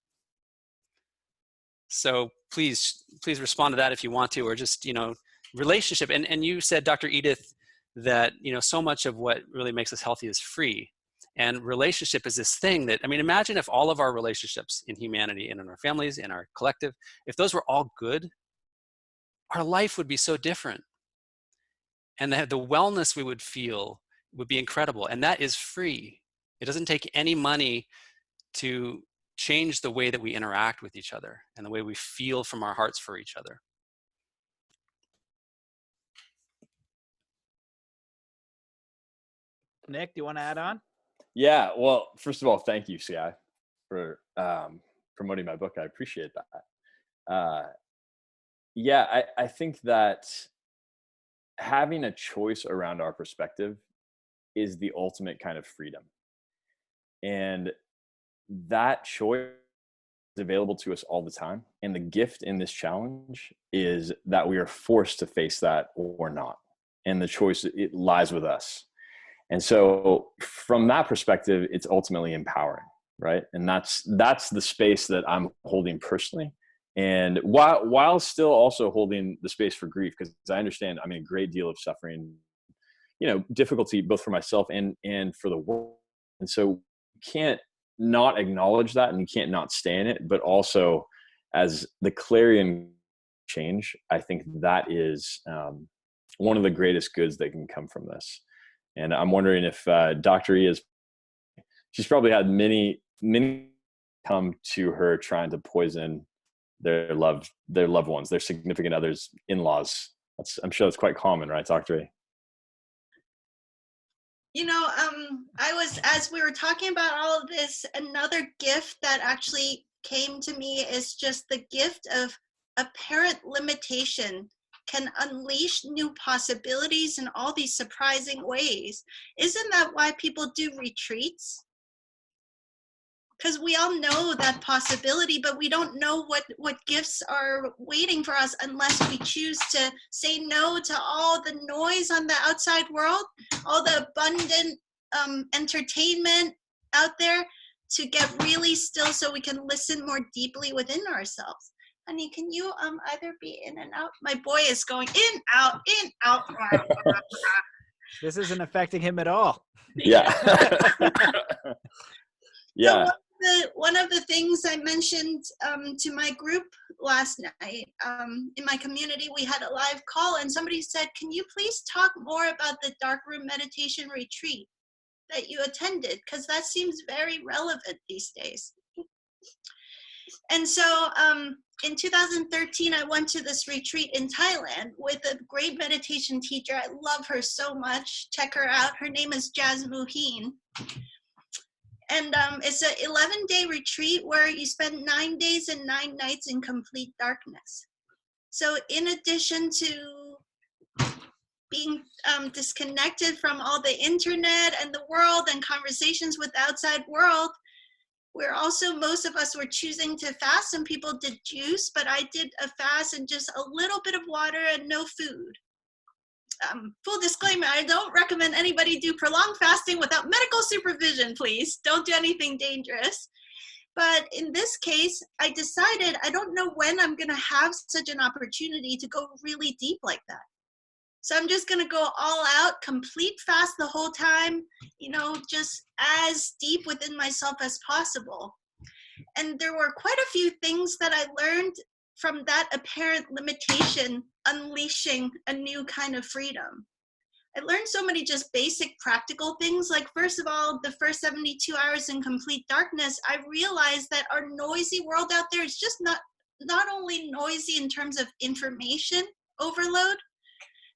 So please respond to that if you want to, or just, you know, relationship. And you said, Dr. Edith, that, you know, so much of what really makes us healthy is free. And relationship is this thing that, I mean, imagine if all of our relationships in humanity and in our families, in our collective, if those were all good, our life would be so different. And the wellness we would feel would be incredible. And that is free. It doesn't take any money to change the way that we interact with each other and the way we feel from our hearts for each other. Nick, do you want to add on? Yeah. Well, first of all, thank you, Sky, for promoting my book. I appreciate that. Yeah, I think that having a choice around our perspective is the ultimate kind of freedom. And that choice is available to us all the time. And the gift in this challenge is that we are forced to face that or not. And the choice, it lies with us. And so from that perspective, it's ultimately empowering, right? And that's the space that I'm holding personally. And while still also holding the space for grief, because I understand I'm in a great deal of suffering, you know, difficulty both for myself and for the world. And so you can't not acknowledge that, and you can't not stay in it, but also as the clarion change, I think that is one of the greatest goods that can come from this. And I'm wondering if Dr. E she's probably had many come to her trying to poison their loved ones, their significant others, in-laws. I'm sure that's quite common, right, Dr. E? You know, as we were talking about all of this, another gift that actually came to me is just the gift of apparent limitation can unleash new possibilities in all these surprising ways. Isn't that why people do retreats? Because we all know that possibility, but we don't know what gifts are waiting for us unless we choose to say no to all the noise on the outside world, all the abundant entertainment out there, to get really still so we can listen more deeply within ourselves. Honey, can you either be in and out? My boy is going in, out, in, out. This isn't affecting him at all. Yeah. Yeah. So one of the things I mentioned to my group last night, in my community, we had a live call, and somebody said, can you please talk more about the dark room meditation retreat that you attended? Because that seems very relevant these days. And so in 2013, I went to this retreat in Thailand with a great meditation teacher. I love her so much. Check her out. Her name is Jazz Muheen. And it's an 11-day retreat where you spend 9 days and 9 nights in complete darkness. So in addition to being disconnected from all the internet and the world and conversations with the outside world, we're also, most of us were choosing to fast. Some people did juice, but I did a fast and just a little bit of water and no food. full disclaimer, I don't recommend anybody do prolonged fasting without medical supervision, please. Don't do anything dangerous. But in this case, I decided I don't know when I'm going to have such an opportunity to go really deep like that. So I'm just going to go all out, complete fast the whole time, you know, just as deep within myself as possible. And there were quite a few things that I learned from that apparent limitation, unleashing a new kind of freedom. I learned so many just basic practical things. Like, first of all, the first 72 hours in complete darkness, I realized that our noisy world out there is just not only noisy in terms of information overload,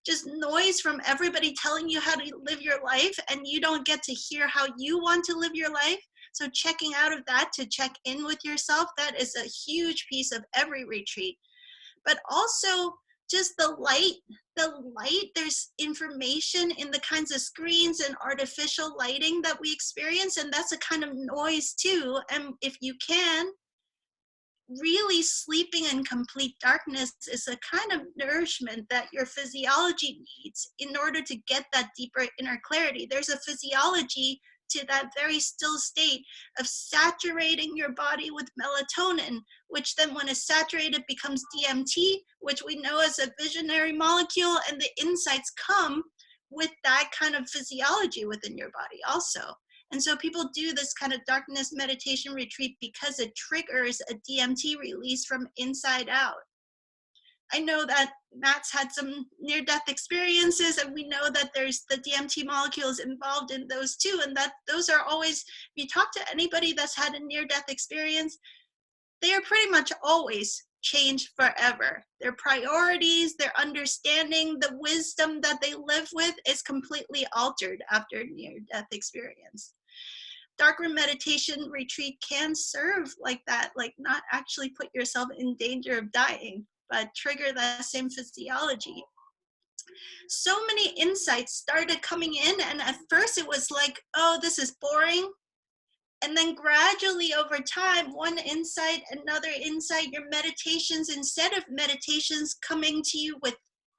just noise from everybody telling you how to live your life, and you don't get to hear how you want to live your life. So checking out of that to check in with yourself, that is a huge piece of every retreat. But also just the light, there's information in the kinds of screens and artificial lighting that we experience, and that's a kind of noise too. And if you can, really sleeping in complete darkness is a kind of nourishment that your physiology needs in order to get that deeper inner clarity. There's a physiology to that very still state of saturating your body with melatonin, which then when it's saturated becomes DMT, which we know as a visionary molecule, and the insights come with that kind of physiology within your body also. And so people do this kind of darkness meditation retreat because it triggers a DMT release from inside out. I know that Matt's had some near-death experiences, and we know that there's the DMT molecules involved in those too, and that those are always, if you talk to anybody that's had a near-death experience, they are pretty much always changed forever. Their priorities, their understanding, the wisdom that they live with is completely altered after a near-death experience. Darkroom meditation retreat can serve like that, like not actually put yourself in danger of dying, but trigger that same physiology. So many insights started coming in, and at first it was like, oh, this is boring. And then gradually over time, one insight, another insight, your meditations, instead of meditations coming to you with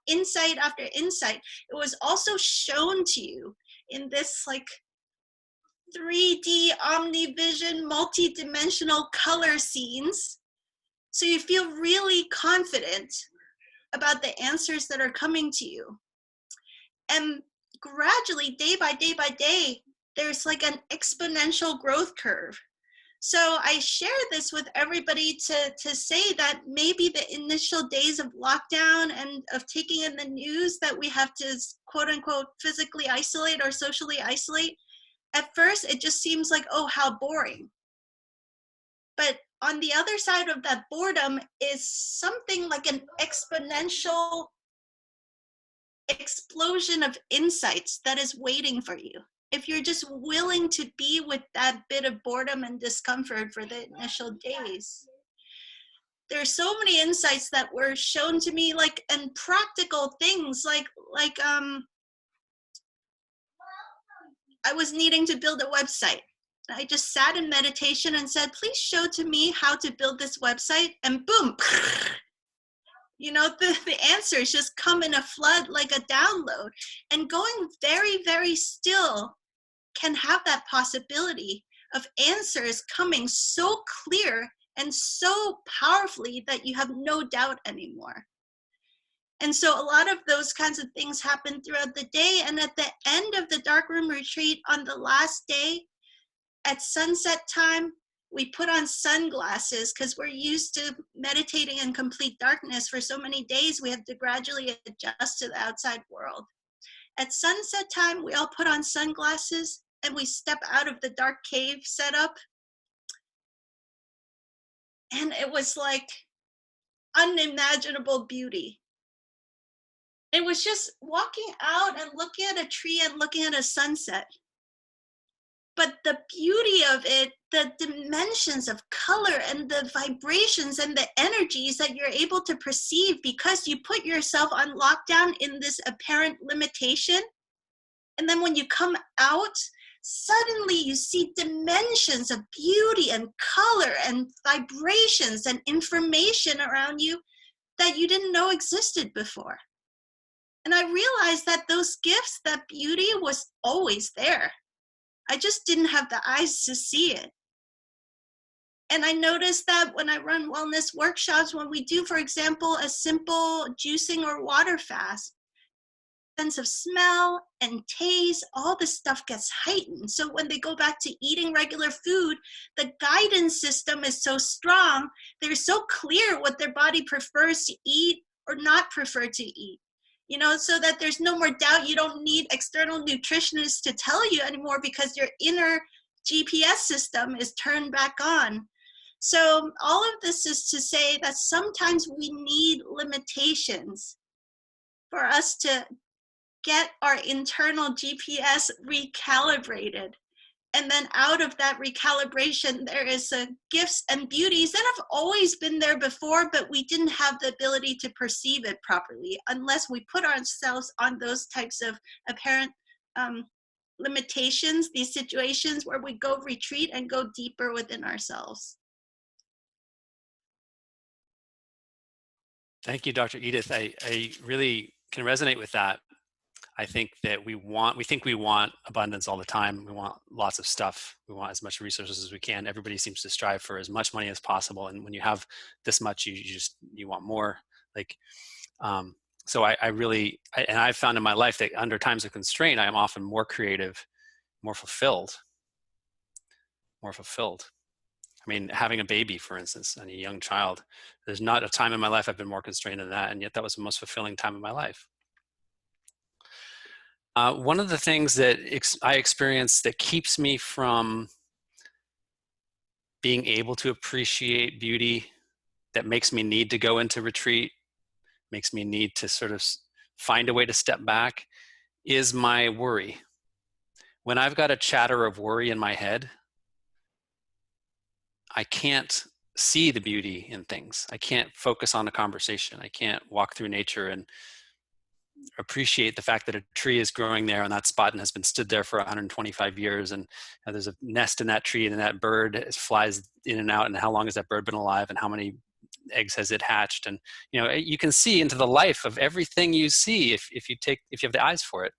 insight after insight, it was also shown to you in this like 3D omnivision, multi-dimensional color scenes. So you feel really confident about the answers that are coming to you. And gradually, day by day by day, there's like an exponential growth curve. So I share this with everybody to say that maybe the initial days of lockdown and of taking in the news that we have to quote unquote physically isolate or socially isolate, at first it just seems like, oh, how boring. But on the other side of that boredom is something like an exponential explosion of insights that is waiting for you. If you're just willing to be with that bit of boredom and discomfort for the initial days. There's so many insights that were shown to me, like, and practical things like I was needing to build a website. I just sat in meditation and said, please show to me how to build this website, and boom, you know, the answers just come in a flood like a download. And going very, very still can have that possibility of answers coming so clear and so powerfully that you have no doubt anymore. And so a lot of those kinds of things happen throughout the day. And at the end of the darkroom retreat, on the last day, at sunset time, we put on sunglasses because we're used to meditating in complete darkness for so many days. We have to gradually adjust to the outside world. At sunset time, we all put on sunglasses and we step out of the dark cave setup. And it was like unimaginable beauty. It was just walking out and looking at a tree and looking at a sunset. But the beauty of it, the dimensions of color and the vibrations and the energies that you're able to perceive because you put yourself on lockdown in this apparent limitation. And then when you come out, suddenly you see dimensions of beauty and color and vibrations and information around you that you didn't know existed before. And I realized that those gifts, that beauty was always there. I just didn't have the eyes to see it. And I noticed that when I run wellness workshops, when we do, for example, a simple juicing or water fast, sense of smell and taste, all this stuff gets heightened. So when they go back to eating regular food, the guidance system is so strong. They're so clear what their body prefers to eat or not prefer to eat. You know, so that there's no more doubt. You don't need external nutritionists to tell you anymore because your inner GPS system is turned back on. So all of this is to say that sometimes we need limitations for us to get our internal GPS recalibrated. And then out of that recalibration, there is gifts and beauties that have always been there before, but we didn't have the ability to perceive it properly unless we put ourselves on those types of apparent limitations, these situations where we go retreat and go deeper within ourselves. Thank you, Dr. Edith. I really can resonate with that. I think that we think we want abundance all the time. We want lots of stuff. We want as much resources as we can. Everybody seems to strive for as much money as possible. And when you have this much, you want more. Like, so I've found in my life that under times of constraint, I am often more creative, more fulfilled. I mean, having a baby, for instance, and a young child, there's not a time in my life I've been more constrained than that. And yet that was the most fulfilling time of my life. One of the things that I experience that keeps me from being able to appreciate beauty, that makes me need to go into retreat, makes me need to sort of find a way to step back, is my worry. When I've got a chatter of worry in my head, I can't see the beauty in things. I can't focus on a conversation. I can't walk through nature and appreciate the fact that a tree is growing there on that spot and has been stood there for 125 years, and there's a nest in that tree, and that bird flies in and out, and how long has that bird been alive, and how many eggs has it hatched? And you can see into the life of everything you see if you have the eyes for it.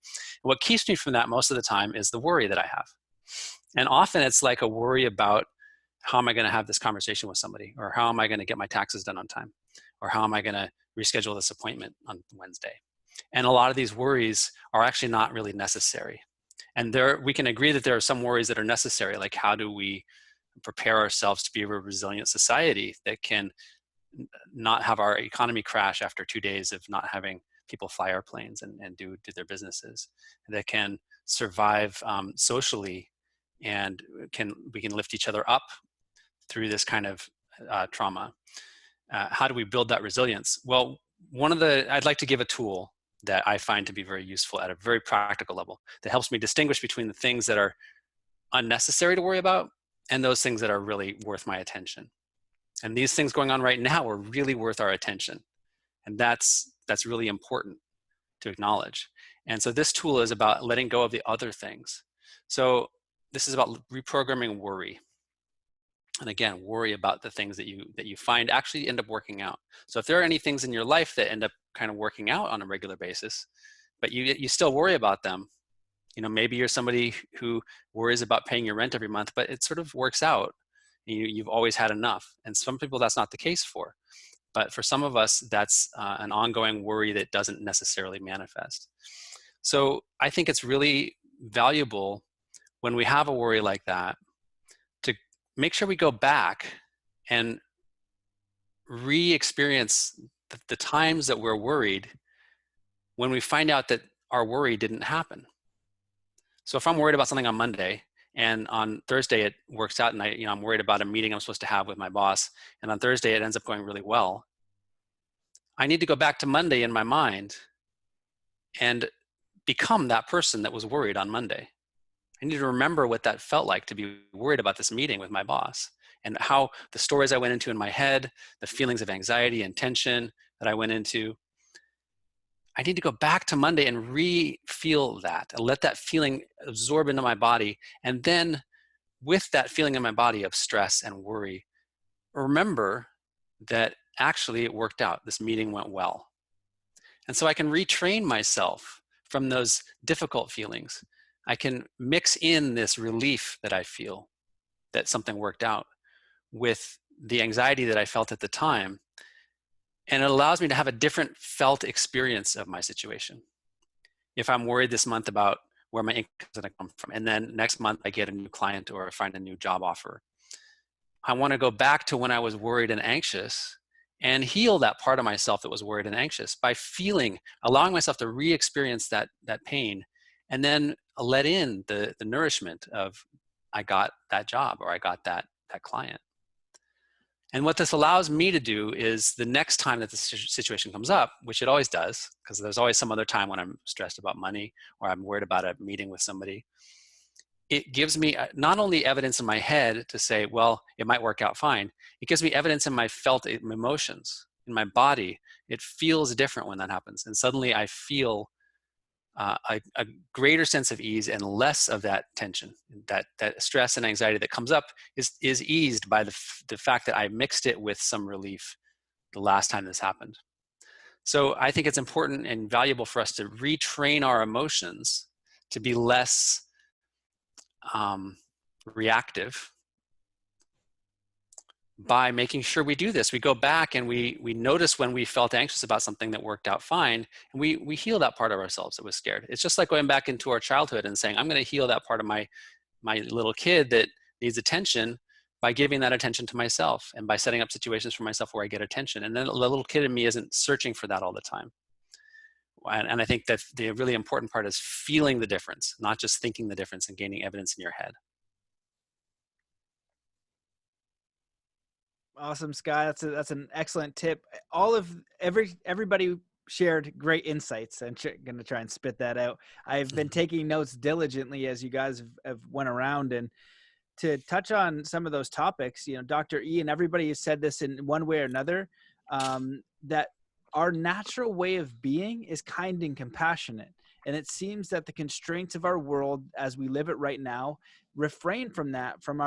And what keeps me from that most of the time is the worry that I have. And often it's like a worry about, how am I going to have this conversation with somebody, or how am I going to get my taxes done on time, or how am I going to reschedule this appointment on Wednesday? And a lot of these worries are actually not really necessary. And we can agree that there are some worries that are necessary, like how do we prepare ourselves to be a resilient society that can not have our economy crash after 2 days of not having people fly airplanes and do their businesses, that can survive socially, and we can lift each other up through this kind of trauma. How do we build that resilience? Well, I'd like to give a tool that I find to be very useful at a very practical level that helps me distinguish between the things that are unnecessary to worry about and those things that are really worth my attention. And these things going on right now are really worth our attention. And that's really important to acknowledge. And so this tool is about letting go of the other things. So this is about reprogramming worry. And again, worry about the things that you find actually end up working out. So if there are any things in your life that end up kind of working out on a regular basis, but you still worry about them, maybe you're somebody who worries about paying your rent every month, but it sort of works out. You've always had enough. And some people that's not the case for. But for some of us, that's an ongoing worry that doesn't necessarily manifest. So I think it's really valuable when we have a worry like that to make sure we go back and re-experience the times that we're worried when we find out that our worry didn't happen. So if I'm worried about something on Monday, and on Thursday it works out, and I'm worried about a meeting I'm supposed to have with my boss, and on Thursday it ends up going really well, I need to go back to Monday in my mind and become that person that was worried on Monday. I need to remember what that felt like to be worried about this meeting with my boss, and how the stories I went into in my head, the feelings of anxiety and tension that I went into. I need to go back to Monday and re-feel that, and let that feeling absorb into my body. And then with that feeling in my body of stress and worry, remember that actually it worked out. This meeting went well. And so I can retrain myself from those difficult feelings. I can mix in this relief that I feel that something worked out with the anxiety that I felt at the time. And it allows me to have a different felt experience of my situation. If I'm worried this month about where my income is going to come from, and then next month I get a new client or I find a new job offer, I want to go back to when I was worried and anxious and heal that part of myself that was worried and anxious by allowing myself to re-experience that pain, and then let in the nourishment of, I got that job or I got that client. And what this allows me to do is, the next time that the situation comes up, which it always does, because there's always some other time when I'm stressed about money or I'm worried about a meeting with somebody, it gives me not only evidence in my head to say, well, it might work out fine. It gives me evidence in my felt emotions, in my body. It feels different when that happens. And suddenly I feel a greater sense of ease and less of that tension. That stress and anxiety that comes up is eased by the fact that I mixed it with some relief the last time this happened. So I think it's important and valuable for us to retrain our emotions to be less reactive by making sure we do this. We go back and we notice when we felt anxious about something that worked out fine, and we heal that part of ourselves that was scared. It's just like going back into our childhood and saying, I'm going to heal that part of my little kid that needs attention by giving that attention to myself and by setting up situations for myself where I get attention. And then the little kid in me isn't searching for that all the time. And I think that the really important part is feeling the difference, not just thinking the difference and gaining evidence in your head. Awesome, Sky. That's an excellent tip. Everybody shared great insights. I'm going to try and spit that out. I've been taking notes diligently as you guys have went around, and to touch on some of those topics, Dr. E and everybody has said this in one way or another, that our natural way of being is kind and compassionate. And it seems that the constraints of our world as we live it right now refrain from that, from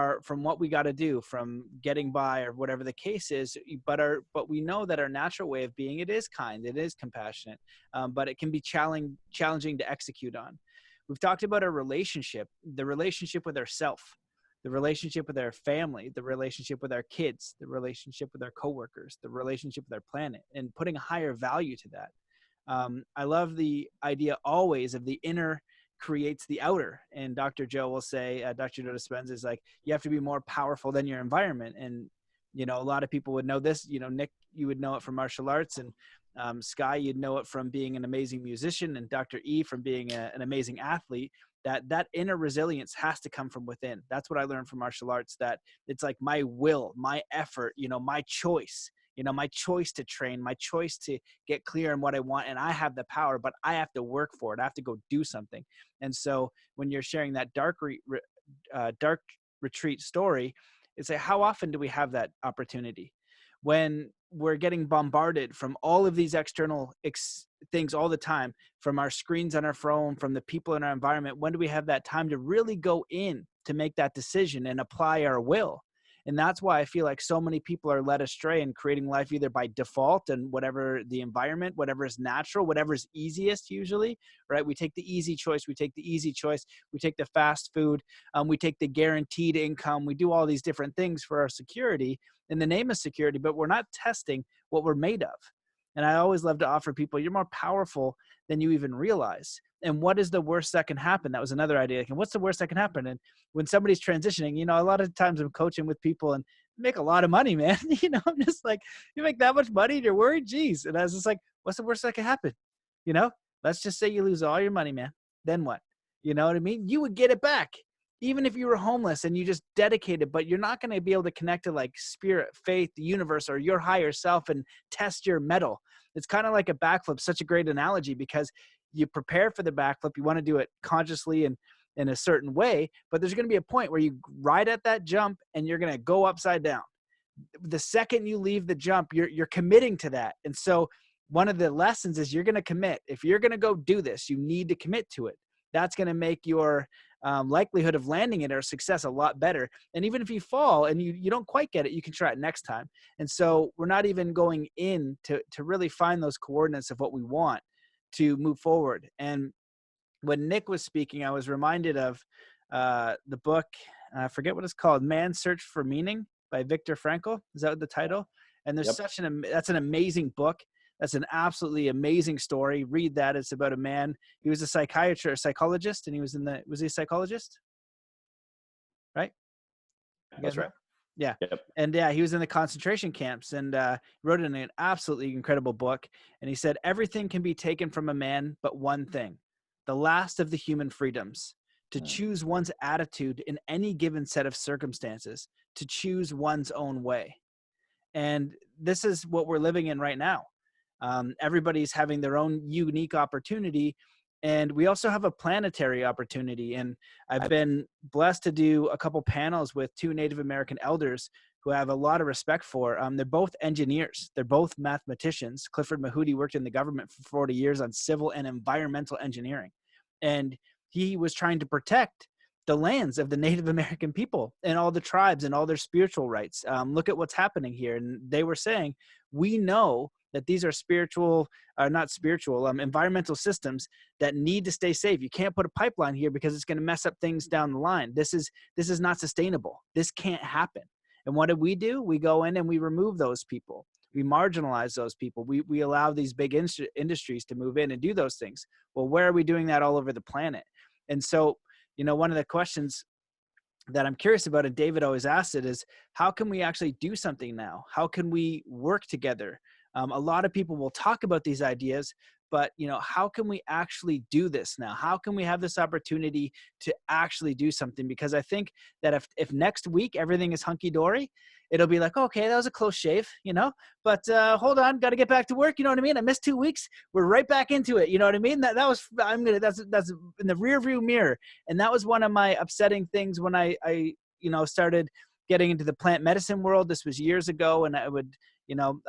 what we got to do, from getting by or whatever the case is. But we know that our natural way of being, it is kind, it is compassionate, but it can be challenging to execute on. We've talked about our relationship, the relationship with ourself, the relationship with our family, the relationship with our kids, the relationship with our coworkers, the relationship with our planet, and putting a higher value to that. I love the idea always of the inner creates the outer. And Dr. Joe will say, Dr. Joe Dispenza is like, you have to be more powerful than your environment. And, a lot of people would know this, Nick, you would know it from martial arts, and Sky, you'd know it from being an amazing musician, and Dr. E from being an amazing athlete. That inner resilience has to come from within. That's what I learned from martial arts, that it's like my will, my effort, my choice, my choice to train, my choice to get clear on what I want. And I have the power, but I have to work for it. I have to go do something. And so when you're sharing that dark retreat story, it's like, how often do we have that opportunity? When we're getting bombarded from all of these external things all the time, from our screens on our phone, from the people in our environment, when do we have that time to really go in to make that decision and apply our will? And that's why I feel like so many people are led astray in creating life either by default and whatever the environment, whatever is natural, whatever is easiest usually, right? We take the easy choice. We take the fast food. We take the guaranteed income. We do all these different things for our security in the name of security, but we're not testing what we're made of. And I always love to offer people, you're more powerful than you even realize. And what is the worst that can happen? That was another idea. Like, and what's the worst that can happen? And when somebody's transitioning, a lot of times I'm coaching with people and make a lot of money, man. I'm just like, you make that much money and you're worried? Geez. And I was just like, what's the worst that can happen? Let's just say you lose all your money, man. Then what? You know what I mean? You would get it back. Even if you were homeless and you just dedicated, but you're not going to be able to connect to like spirit, faith, the universe, or your higher self and test your mettle. It's kind of like a backflip, such a great analogy, because you prepare for the backflip. You want to do it consciously and in a certain way, but there's going to be a point where you ride at that jump and you're going to go upside down. The second you leave the jump, you're committing to that. And so one of the lessons is you're going to commit. If you're going to go do this, you need to commit to it. That's going to make your likelihood of landing it or success a lot better. And even if you fall and you don't quite get it, you can try it next time. And so we're not even going in to really find those coordinates of what we want. to move forward. And when Nick was speaking, I was reminded of the book, I forget what it's called, Man's Search for Meaning by Viktor Frankl. Is that the title? And there's that's an amazing book. That's an absolutely amazing story. Read that. It's about a man. He was a psychologist, and was he a psychologist? Right? That's right. Yeah. Yep. And yeah, he was in the concentration camps, and wrote in an absolutely incredible book. And he said, everything can be taken from a man, but one thing, the last of the human freedoms, to choose one's attitude in any given set of circumstances, to choose one's own way. And this is what we're living in right now. Everybody's having their own unique opportunity. And we also have a planetary opportunity. And I've been blessed to do a couple panels with 2 Native American elders who I have a lot of respect for. They're both engineers. They're both mathematicians. Clifford Mahooty worked in the government for 40 years on civil and environmental engineering. And he was trying to protect the lands of the Native American people and all the tribes and all their spiritual rights. Look at what's happening here. And they were saying, we know that these are environmental systems that need to stay safe. You can't put a pipeline here because it's going to mess up things down the line. This is not sustainable. This can't happen. And what do? We go in and we remove those people. We marginalize those people. We allow these big industries to move in and do those things. Well, where are we doing that all over the planet? And so, one of the questions that I'm curious about, and David always asked it, is how can we actually do something now? How can we work together? A lot of people will talk about these ideas, but how can we actually do this now? How can we have this opportunity to actually do something? Because I think that if next week everything is hunky-dory, it'll be like, okay, that was a close shave, but hold on, got to get back to work. You know what I mean? I missed 2 weeks. We're right back into it. You know what I mean? That's in the rear view mirror. And that was one of my upsetting things when I started getting into the plant medicine world. This was years ago, and I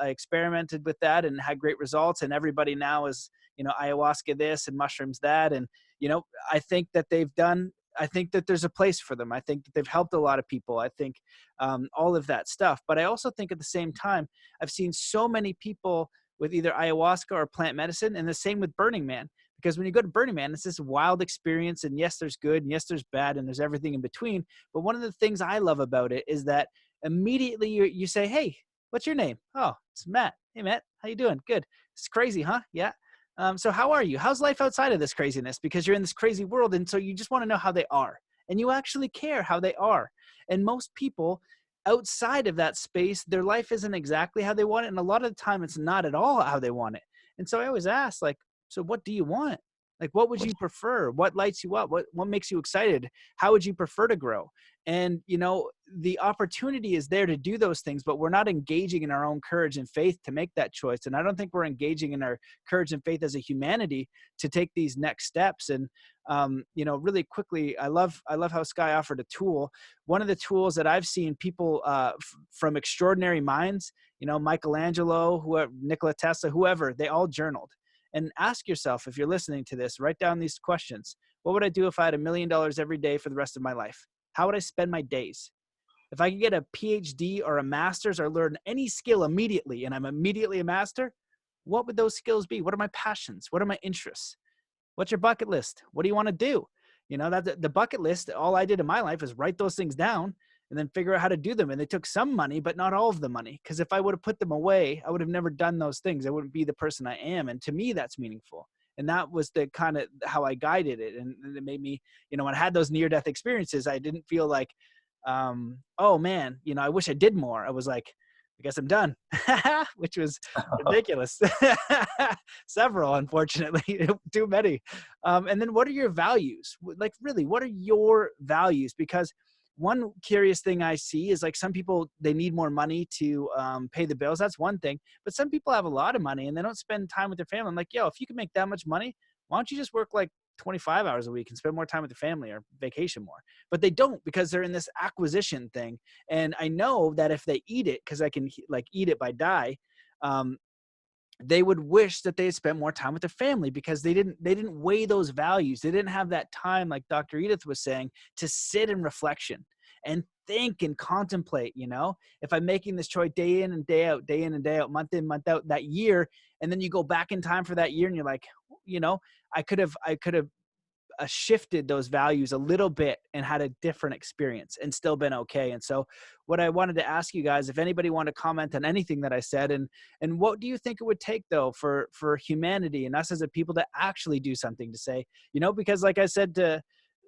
experimented with that and had great results. And everybody now is, ayahuasca this and mushrooms that. And, I think that I think that there's a place for them. I think that they've helped a lot of people. I think all of that stuff. But I also think at the same time, I've seen so many people with either ayahuasca or plant medicine, and the same with Burning Man. Because when you go to Burning Man, it's this wild experience, and yes, there's good, and yes, there's bad, and there's everything in between. But one of the things I love about it is that immediately you say, hey, what's your name? Oh, it's Matt. Hey, Matt, how you doing? Good. It's crazy, huh? Yeah. So how are you? How's life outside of this craziness? Because you're in this crazy world, and so you just want to know how they are, and you actually care how they are. And most people outside of that space, their life isn't exactly how they want it, and a lot of the time it's not at all how they want it. And so I always ask, so what do you want? What would you prefer? What lights you up? What makes you excited? How would you prefer to grow? And, the opportunity is there to do those things, but we're not engaging in our own courage and faith to make that choice. And I don't think we're engaging in our courage and faith as a humanity to take these next steps. And, really quickly, I love how Sky offered a tool. One of the tools that I've seen people from extraordinary minds, Michelangelo, Nikola Tesla, whoever, they all journaled. And ask yourself, if you're listening to this, write down these questions. What would I do if I had $1 million every day for the rest of my life? How would I spend my days? If I could get a PhD or a master's or learn any skill immediately, and I'm immediately a master, what would those skills be? What are my passions? What are my interests? What's your bucket list? What do you want to do? The bucket list, all I did in my life is write those things down and then figure out how to do them. And they took some money, but not all of the money. Because if I would have put them away, I would have never done those things. I wouldn't be the person I am. And to me, that's meaningful. And that was the kind of how I guided it. And it made me, when I had those near-death experiences, I didn't feel like, oh man, I wish I did more. I was like, I guess I'm done, which was ridiculous. Several, unfortunately, too many. And then what are your values? Really, what are your values? Because one curious thing I see is some people, they need more money to pay the bills. That's one thing. But some people have a lot of money and they don't spend time with their family. I'm like, yo, if you can make that much money, why don't you just work 25 hours a week and spend more time with the family or vacation more? But they don't, because they're in this acquisition thing. And I know that if they eat it, because I can eat it by die, they would wish that they had spent more time with their family, because they didn't weigh those values. They didn't have that time, like Dr. Edith was saying, to sit in reflection and think and contemplate, if I'm making this choice day in and day out, month in, month out, that year, and then you go back in time for that year and you're like, I could have shifted those values a little bit and had a different experience and still been okay. And so what I wanted to ask you guys, if anybody wanted to comment on anything that I said, and what do you think it would take though for humanity and us as a people to actually do something to say, because like I said,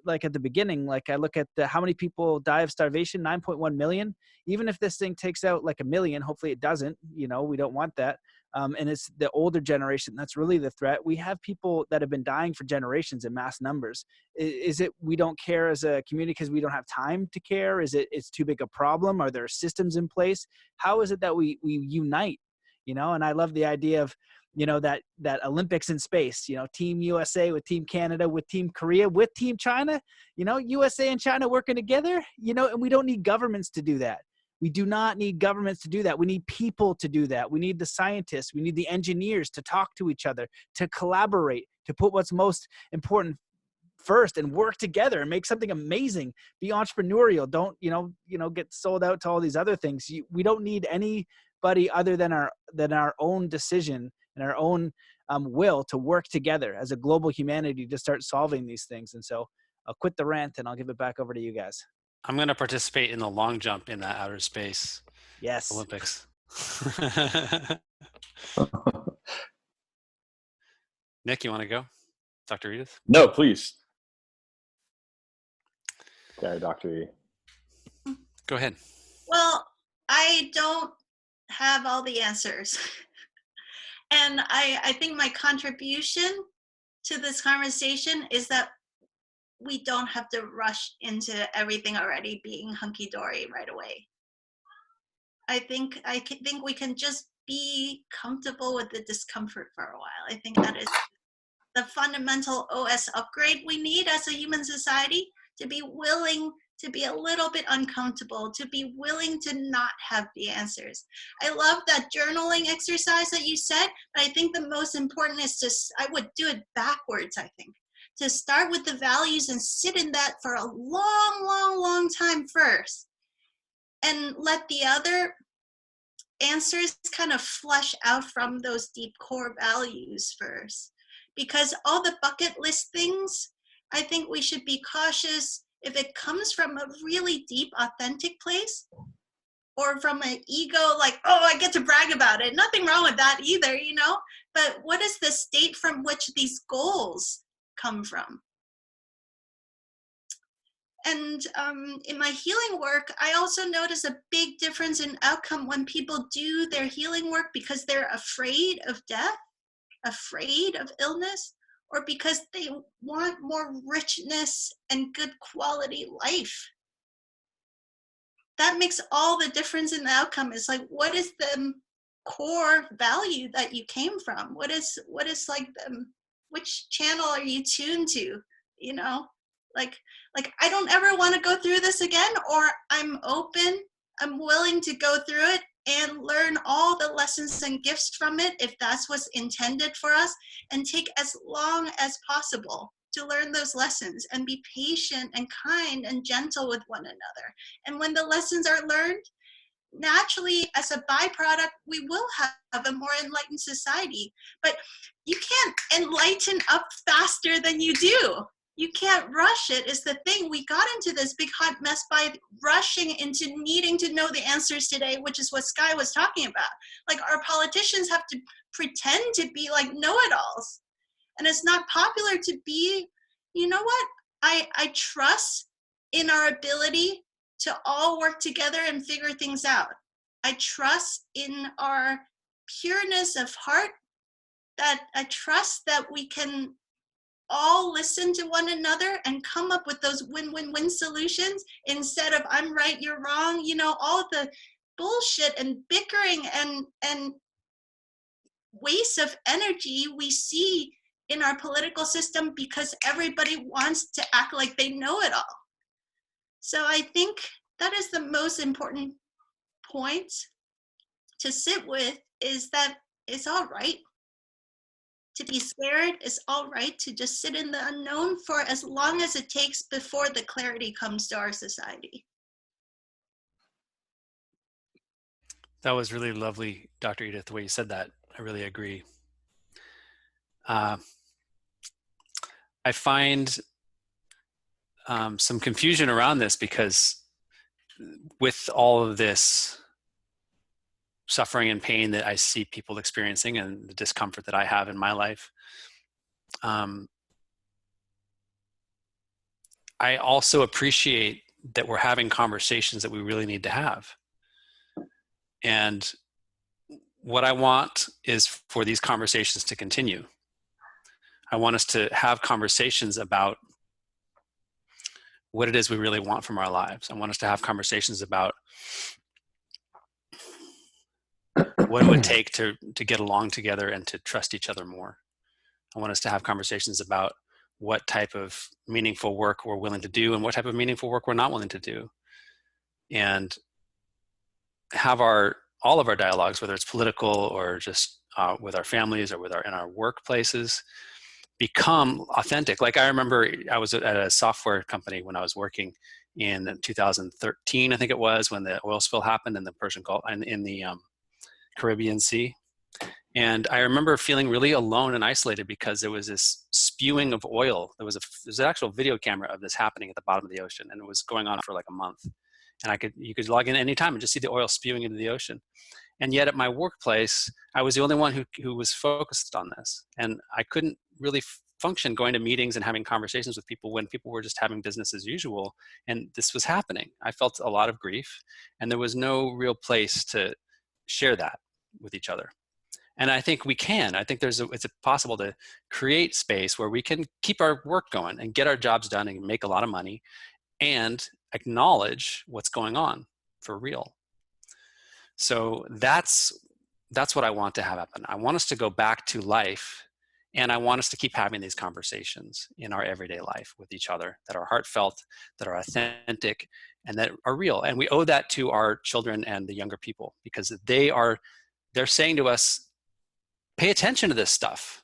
like at the beginning, like I look at how many people die of starvation, 9.1 million. Even if this thing takes out like 1 million, hopefully it doesn't, we don't want that. And it's the older generation that's really the threat. We have people that have been dying for generations in mass numbers. Is it we don't care as a community because we don't have time to care? Is it it's too big a problem? Are there systems in place? How is it that we unite? And I love the idea of that Olympics in space, Team USA with Team Canada, with Team Korea, with Team China, USA and China working together, and we don't need governments to do that. We do not need governments to do that. We need people to do that. We need the scientists. We need the engineers to talk to each other, to collaborate, to put what's most important first and work together and make something amazing. Be entrepreneurial. Don't, get sold out to all these other things. We don't need anybody other than our own decision and our own will to work together as a global humanity to start solving these things. And so I'll quit the rant and I'll give it back over to you guys. I'm going to participate in the long jump in that outer space Olympics. Nick, you want to go? Dr. Edith? No, please. Okay, Dr. E. Go ahead. Well, I don't have all the answers. And I think my contribution to this conversation is that we don't have to rush into everything already being hunky-dory right away. I think we can just be comfortable with the discomfort for a while. I think that is the fundamental OS upgrade we need as a human society, to be willing to be a little bit uncomfortable, to be willing to not have the answers. I love that journaling exercise that you said, but I think the most important is I would do it backwards, I think. To start with the values and sit in that for a long time first, and let the other answers kind of flush out from those deep core values first. Because all the bucket list things, I think we should be cautious if it comes from a really deep, authentic place, or from an ego like, oh, I get to brag about it. Nothing wrong with that either, But what is the state from which these goals come from? And in my healing work, I also notice a big difference in outcome when people do their healing work because they're afraid of death, afraid of illness, or because they want more richness and good quality life. That makes all the difference in the outcome. It's like, what is the core value that you came from? What is like which channel are you tuned to? Like I don't ever want to go through this again, or I'm open, I'm willing to go through it and learn all the lessons and gifts from it if that's what's intended for us, and take as long as possible to learn those lessons and be patient and kind and gentle with one another. And when the lessons are learned, naturally, as a byproduct, we will have a more enlightened society. But you can't enlighten up faster than you do. You can't rush it is the thing. We got into this big hot mess by rushing into needing to know the answers today, which is what Sky was talking about. Like, our politicians have to pretend to be like know-it-alls. And it's not popular to be, you know what? I trust in our ability to all work together and figure things out. I trust in our pureness of heart, that I trust that we can all listen to one another and come up with those win-win-win solutions instead of I'm right, you're wrong, all the bullshit and bickering and waste of energy we see in our political system because everybody wants to act like they know it all. So I think that is the most important point to sit with, is that it's all right to be scared. It's all right to just sit in the unknown for as long as it takes before the clarity comes to our society. That was really lovely, Dr. Edith, the way you said that. I really agree. I find some confusion around this because with all of this suffering and pain that I see people experiencing and the discomfort that I have in my life, I also appreciate that we're having conversations that we really need to have. And what I want is for these conversations to continue. I want us to have conversations about what it is we really want from our lives. I want us to have conversations about what it would take to get along together and to trust each other more. I want us to have conversations about what type of meaningful work we're willing to do and what type of meaningful work we're not willing to do. And have all of our dialogues, whether it's political or just with our families or in our workplaces, become authentic. Like I remember I was at a software company when I was working in 2013, I think it was, when the oil spill happened in the Persian Gulf and in the Caribbean Sea. And I remember feeling really alone and isolated because there was this spewing of oil. There's an actual video camera of this happening at the bottom of the ocean, and it was going on for like a month. And you could log in any time and just see the oil spewing into the ocean. And yet at my workplace, I was the only one who was focused on this. And I couldn't really function going to meetings and having conversations with people when people were just having business as usual. And this was happening. I felt a lot of grief, and there was no real place to share that with each other. And I think we can. I think it's possible to create space where we can keep our work going and get our jobs done and make a lot of money and acknowledge what's going on for real. So that's what I want to have happen. I want us to go back to life, and I want us to keep having these conversations in our everyday life with each other that are heartfelt, that are authentic, and that are real. And we owe that to our children and the younger people, because they're saying to us, pay attention to this stuff.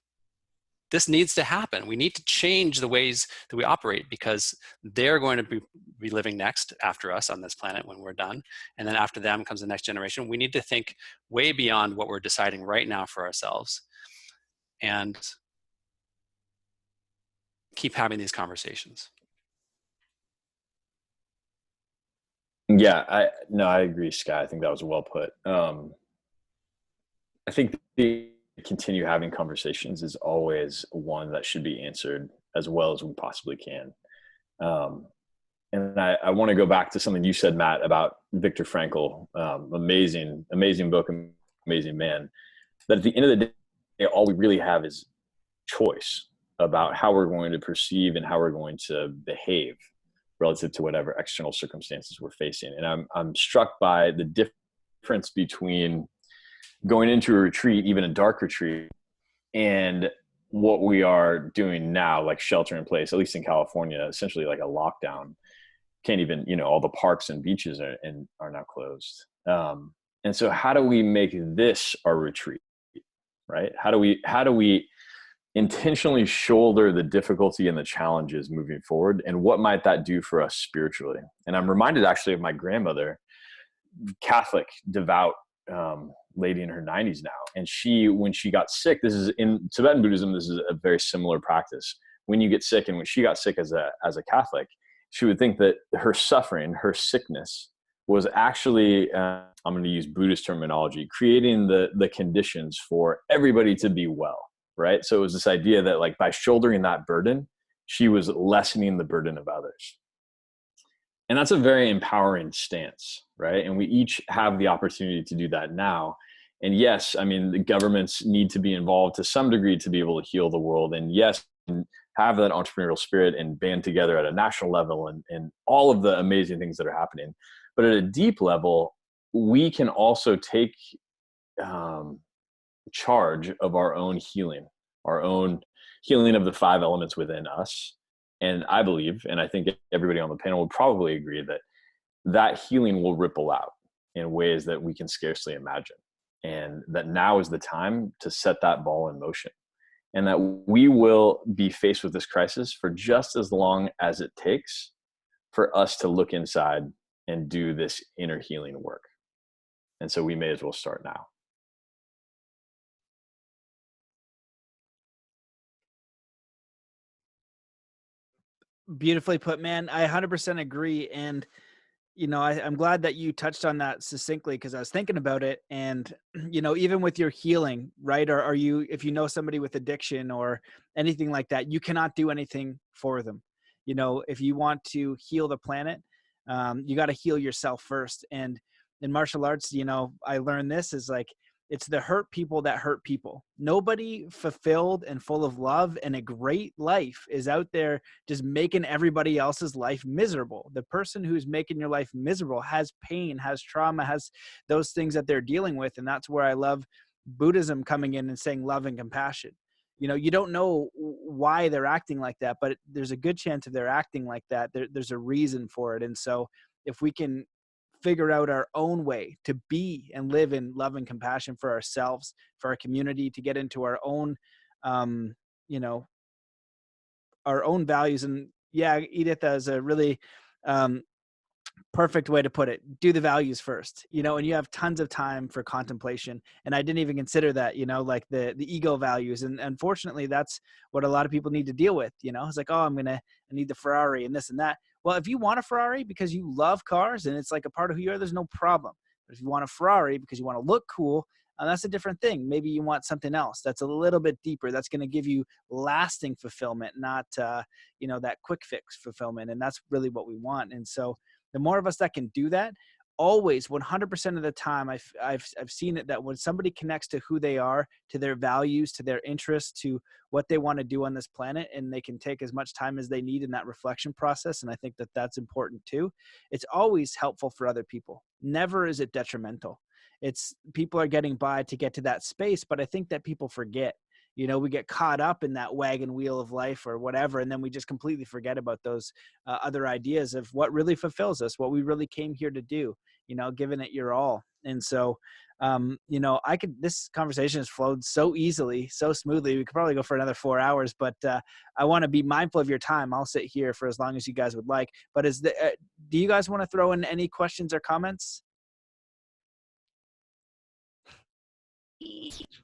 This needs to happen. We need to change the ways that we operate, because they're going to be living next after us on this planet when we're done. And then after them comes the next generation. We need to think way beyond what we're deciding right now for ourselves and keep having these conversations. Yeah, I agree, Sky. I think that was well put. I think the continue having conversations is always one that should be answered as well as we possibly can. And I want to go back to something you said, Matt, about Viktor Frankl. Amazing book, amazing man. That at the end of the day, all we really have is choice about how we're going to perceive and how we're going to behave relative to whatever external circumstances we're facing. And I'm struck by the difference between going into a retreat, even a dark retreat, and what we are doing now, like shelter in place, at least in California, essentially like a lockdown. Can't even, all the parks and beaches are now closed. And so how do we make this our retreat, right? How do we intentionally shoulder the difficulty and the challenges moving forward? And what might that do for us spiritually? And I'm reminded actually of my grandmother, Catholic, devout, lady in her 90s now. And when she got sick, this is in Tibetan Buddhism, this is a very similar practice. When you get sick, and when she got sick as a Catholic, she would think that her suffering, her sickness was actually, I'm going to use Buddhist terminology, creating the conditions for everybody to be well, right? So it was this idea that like by shouldering that burden, she was lessening the burden of others. And that's a very empowering stance, right? And we each have the opportunity to do that now. And yes, I mean, the governments need to be involved to some degree to be able to heal the world. And yes, have that entrepreneurial spirit and band together at a national level and all of the amazing things that are happening. But at a deep level, we can also take charge of our own healing of the 5 elements within us. And I believe, and I think everybody on the panel would probably agree, that healing will ripple out in ways that we can scarcely imagine. And that now is the time to set that ball in motion. And that we will be faced with this crisis for just as long as it takes for us to look inside and do this inner healing work. And so we may as well start now. Beautifully put, man. I 100% agree. And, you know, I'm glad that you touched on that succinctly, because I was thinking about it. And, you know, even with your healing, right? Or are you, if you know somebody with addiction or anything like that, you cannot do anything for them. You know, if you want to heal the planet, you got to heal yourself first. And in martial arts, you know, I learned this is like, it's the hurt people that hurt people. Nobody fulfilled and full of love and a great life is out there just making everybody else's life miserable. The person who's making your life miserable has pain, has trauma, has those things that they're dealing with. And that's where I love Buddhism coming in and saying love and compassion. You know, you don't know why they're acting like that, but there's a good chance if they're acting like that, there's a reason for it. And so if we can figure out our own way to be and live in love and compassion for ourselves, for our community, to get into our own, you know, our own values. And yeah, Edith has a really perfect way to put it. Do the values first, you know, and you have tons of time for contemplation. And I didn't even consider that, you know, like the ego values. And unfortunately, that's what a lot of people need to deal with. You know, it's like, oh, I need the Ferrari and this and that. Well, if you want a Ferrari because you love cars and it's like a part of who you are, there's no problem. But if you want a Ferrari because you want to look cool, that's a different thing. Maybe you want something else that's a little bit deeper. That's going to give you lasting fulfillment, not, you know, that quick fix fulfillment. And that's really what we want. And so the more of us that can do that, always 100% of the time, I've seen it that when somebody connects to who they are, to their values, to their interests, to what they want to do on this planet, and they can take as much time as they need in that reflection process. And I think that that's important too. It's always helpful for other people. Never is it detrimental. It's people are getting by to get to that space, but I think that people forget. You know, we get caught up in that wagon wheel of life or whatever, and then we just completely forget about those other ideas of what really fulfills us, what we really came here to do, you know, giving it your all. And so, you know, this conversation has flowed so easily, so smoothly. We could probably go for another 4 hours, but I want to be mindful of your time. I'll sit here for as long as you guys would like. But do you guys want to throw in any questions or comments?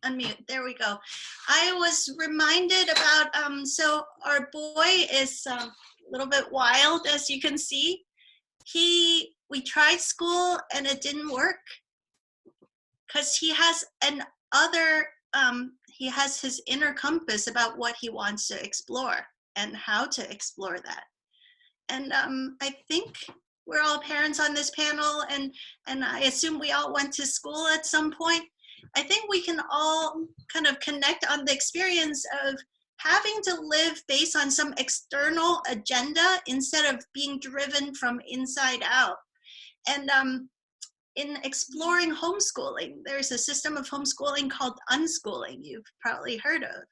Unmute. There we go. I was reminded about, so our boy is a little bit wild, as you can see. We tried school and it didn't work because he has he has his inner compass about what he wants to explore and how to explore that. And I think we're all parents on this panel, and I assume we all went to school at some point. I think we can all kind of connect on the experience of having to live based on some external agenda instead of being driven from inside out. And in exploring homeschooling, there's a system of homeschooling called unschooling, you've probably heard of.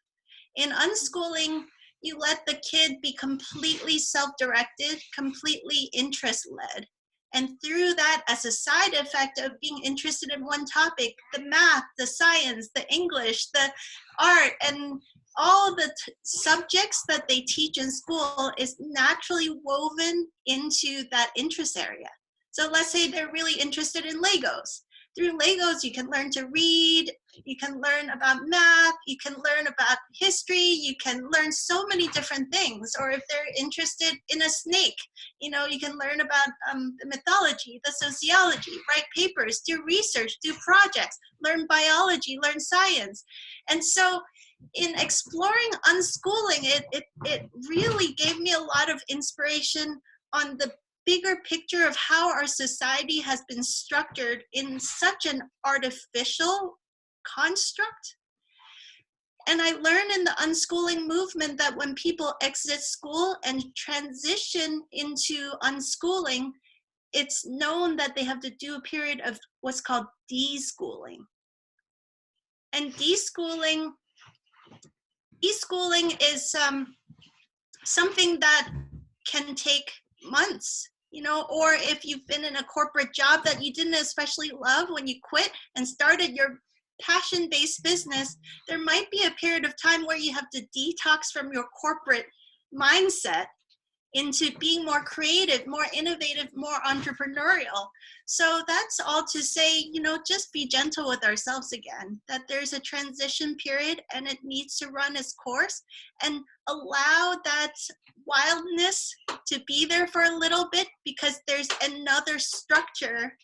In unschooling, you let the kid be completely self-directed, completely interest-led. And through that, as a side effect of being interested in one topic, the math, the science, the English, the art, and all the subjects that they teach in school is naturally woven into that interest area. So let's say they're really interested in Legos. Through Legos, you can learn to read, you can learn about math, you can learn about history, you can learn so many different things. Or if they're interested in a snake, you know, you can learn about the mythology, the sociology, write papers, do research, do projects, learn biology, learn science. And so in exploring unschooling, it really gave me a lot of inspiration on the bigger picture of how our society has been structured in such an artificial construct. And I learned in the unschooling movement that when people exit school and transition into unschooling, it's known that they have to do a period of what's called deschooling. And deschooling is something that can take months, you know, or if you've been in a corporate job that you didn't especially love, when you quit and started your passion-based business, there might be a period of time where you have to detox from your corporate mindset into being more creative, more innovative, more entrepreneurial. So that's all to say, just be gentle with ourselves again, that there's a transition period and it needs to run its course, and allow that wildness to be there for a little bit, because there's another structure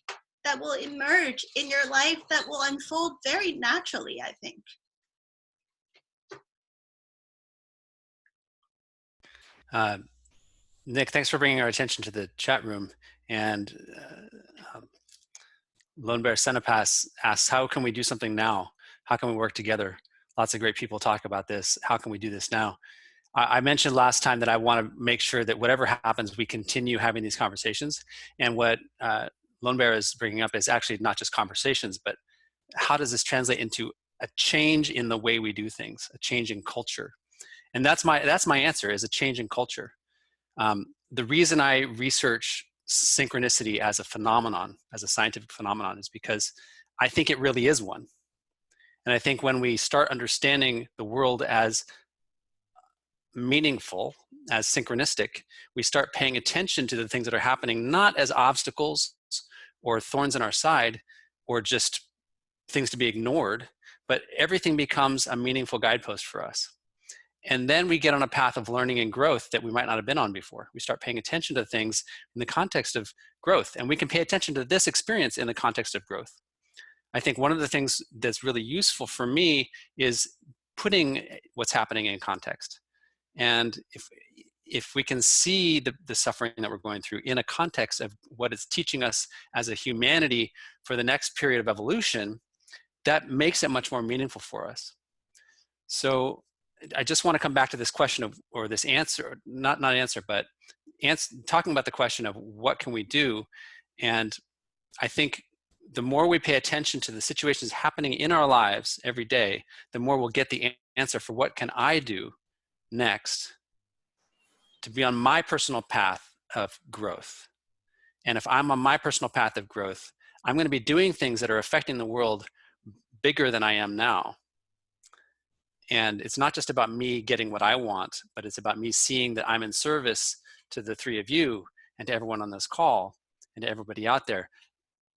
that will emerge in your life that will unfold very naturally, I think. Nick, thanks for bringing our attention to the chat room. And Lone Bear Senepass asks, how can we do something now? How can we work together? Lots of great people talk about this. How can we do this now? I mentioned last time that I want to make sure that whatever happens, we continue having these conversations. And what Lone Bear is bringing up is actually not just conversations, but how does this translate into a change in the way we do things, a change in culture? And that's my answer, is a change in culture. The reason I research synchronicity as a phenomenon, as a scientific phenomenon, is because I think it really is one. And I think when we start understanding the world as meaningful, as synchronistic, we start paying attention to the things that are happening, not as obstacles or thorns in our side or just things to be ignored, but everything becomes a meaningful guidepost for us. And then we get on a path of learning and growth that we might not have been on before. We start paying attention to things in the context of growth, and we can pay attention to this experience in the context of growth. I think one of the things that's really useful for me is putting what's happening in context. And if we can see the suffering that we're going through in a context of what it's teaching us as a humanity for the next period of evolution, that makes it much more meaningful for us. So I just want to come back to this question of, or this answer, not answer, but talking about the question of what can we do? And I think the more we pay attention to the situations happening in our lives every day, the more we'll get the answer for what can I do next to be on my personal path of growth. And if I'm on my personal path of growth, I'm going to be doing things that are affecting the world bigger than I am now. And it's not just about me getting what I want, but it's about me seeing that I'm in service to the three of you and to everyone on this call and to everybody out there.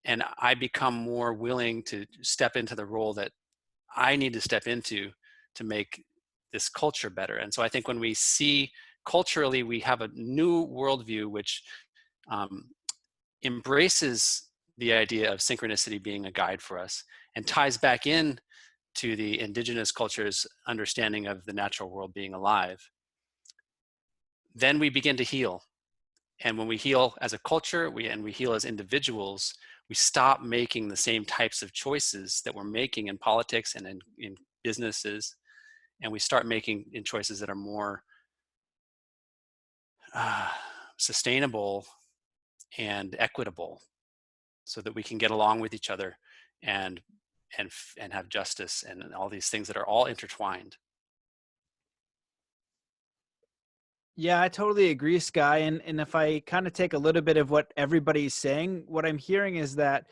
And I become more willing to step into the role that I need to step into to make this culture better. And so I think when we see culturally, we have a new worldview which embraces the idea of synchronicity being a guide for us and ties back in to the indigenous culture's understanding of the natural world being alive. Then we begin to heal. And when we heal as a culture, and we heal as individuals, we stop making the same types of choices that we're making in politics and in businesses, and we start making in choices that are more sustainable and equitable, so that we can get along with each other and have justice and all these things that are all intertwined. Yeah, I totally agree, Sky. And if I kind of take a little bit of what everybody's saying, what I'm hearing is that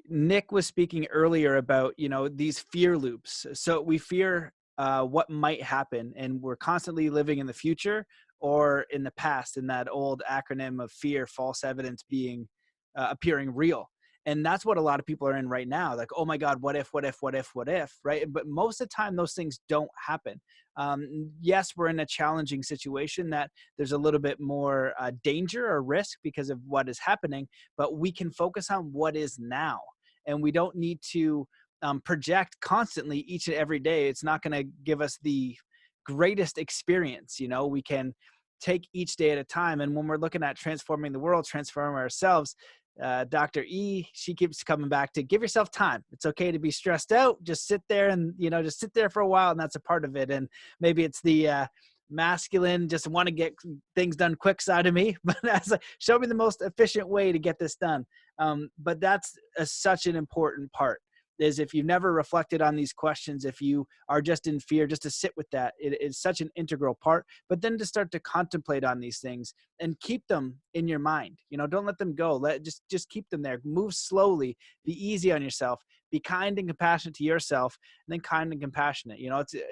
Nick was speaking earlier about, these fear loops. So we fear what might happen, and we're constantly living in the future or in the past, in that old acronym of fear, false evidence being appearing real. And that's what a lot of people are in right now. Like, oh my God, what if, right? But most of the time, those things don't happen. Yes, we're in a challenging situation that there's a little bit more danger or risk because of what is happening, but we can focus on what is now. And we don't need to project constantly each and every day. It's not going to give us the greatest experience. We can take each day at a time. And when we're looking at transforming the world, transforming ourselves, Dr. E, she keeps coming back to give yourself time. It's okay to be stressed out. Just sit there and, just sit there for a while. And that's a part of it. And maybe it's the masculine, just want to get things done quick side of me, but that's like, show me the most efficient way to get this done. But that's such an important part, is if you've never reflected on these questions, if you are just in fear, just to sit with that, it is such an integral part. But then to start to contemplate on these things and keep them in your mind, don't let them go. Just keep them there. Move slowly, be easy on yourself, be kind and compassionate to yourself, and then kind and compassionate,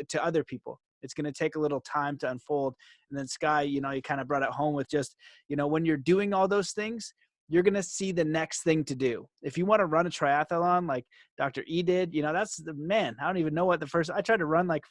to other people. It's going to take a little time to unfold. And then Sky, you know, you kind of brought it home with just, you know, when you're doing all those things, you're going to see the next thing to do. If you want to run a triathlon like Dr. E did, you know, that's the man. I don't even know what I tried to run, like,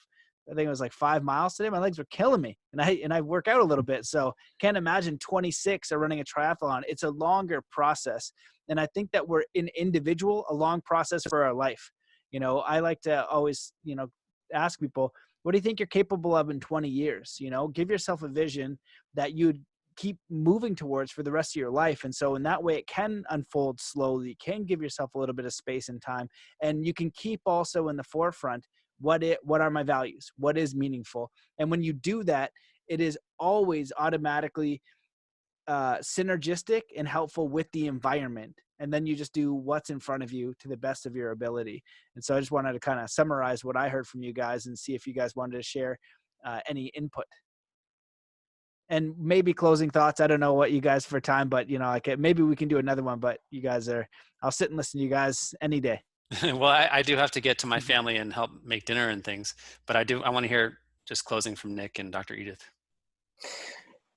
I think it was like 5 miles today. My legs were killing me, and I work out a little bit. So can't imagine 26 or running a triathlon. It's a longer process. And I think that we're an individual, a long process for our life. You know, I like to always, you know, ask people, what do you think you're capable of in 20 years? You know, give yourself a vision that you'd keep moving towards for the rest of your life. And so in that way, it can unfold slowly. You can give yourself a little bit of space and time, and you can keep also in the forefront, what are my values? What is meaningful? And when you do that, it is always automatically synergistic and helpful with the environment. And then you just do what's in front of you to the best of your ability. And so I just wanted to kind of summarize what I heard from you guys and see if you guys wanted to share any input. And maybe closing thoughts. I don't know what you guys for time, but you know, like maybe we can do another one, but you guys I'll sit and listen to you guys any day. Well, I do have to get to my family and help make dinner and things, but I want to hear just closing from Nick and Dr. Edith.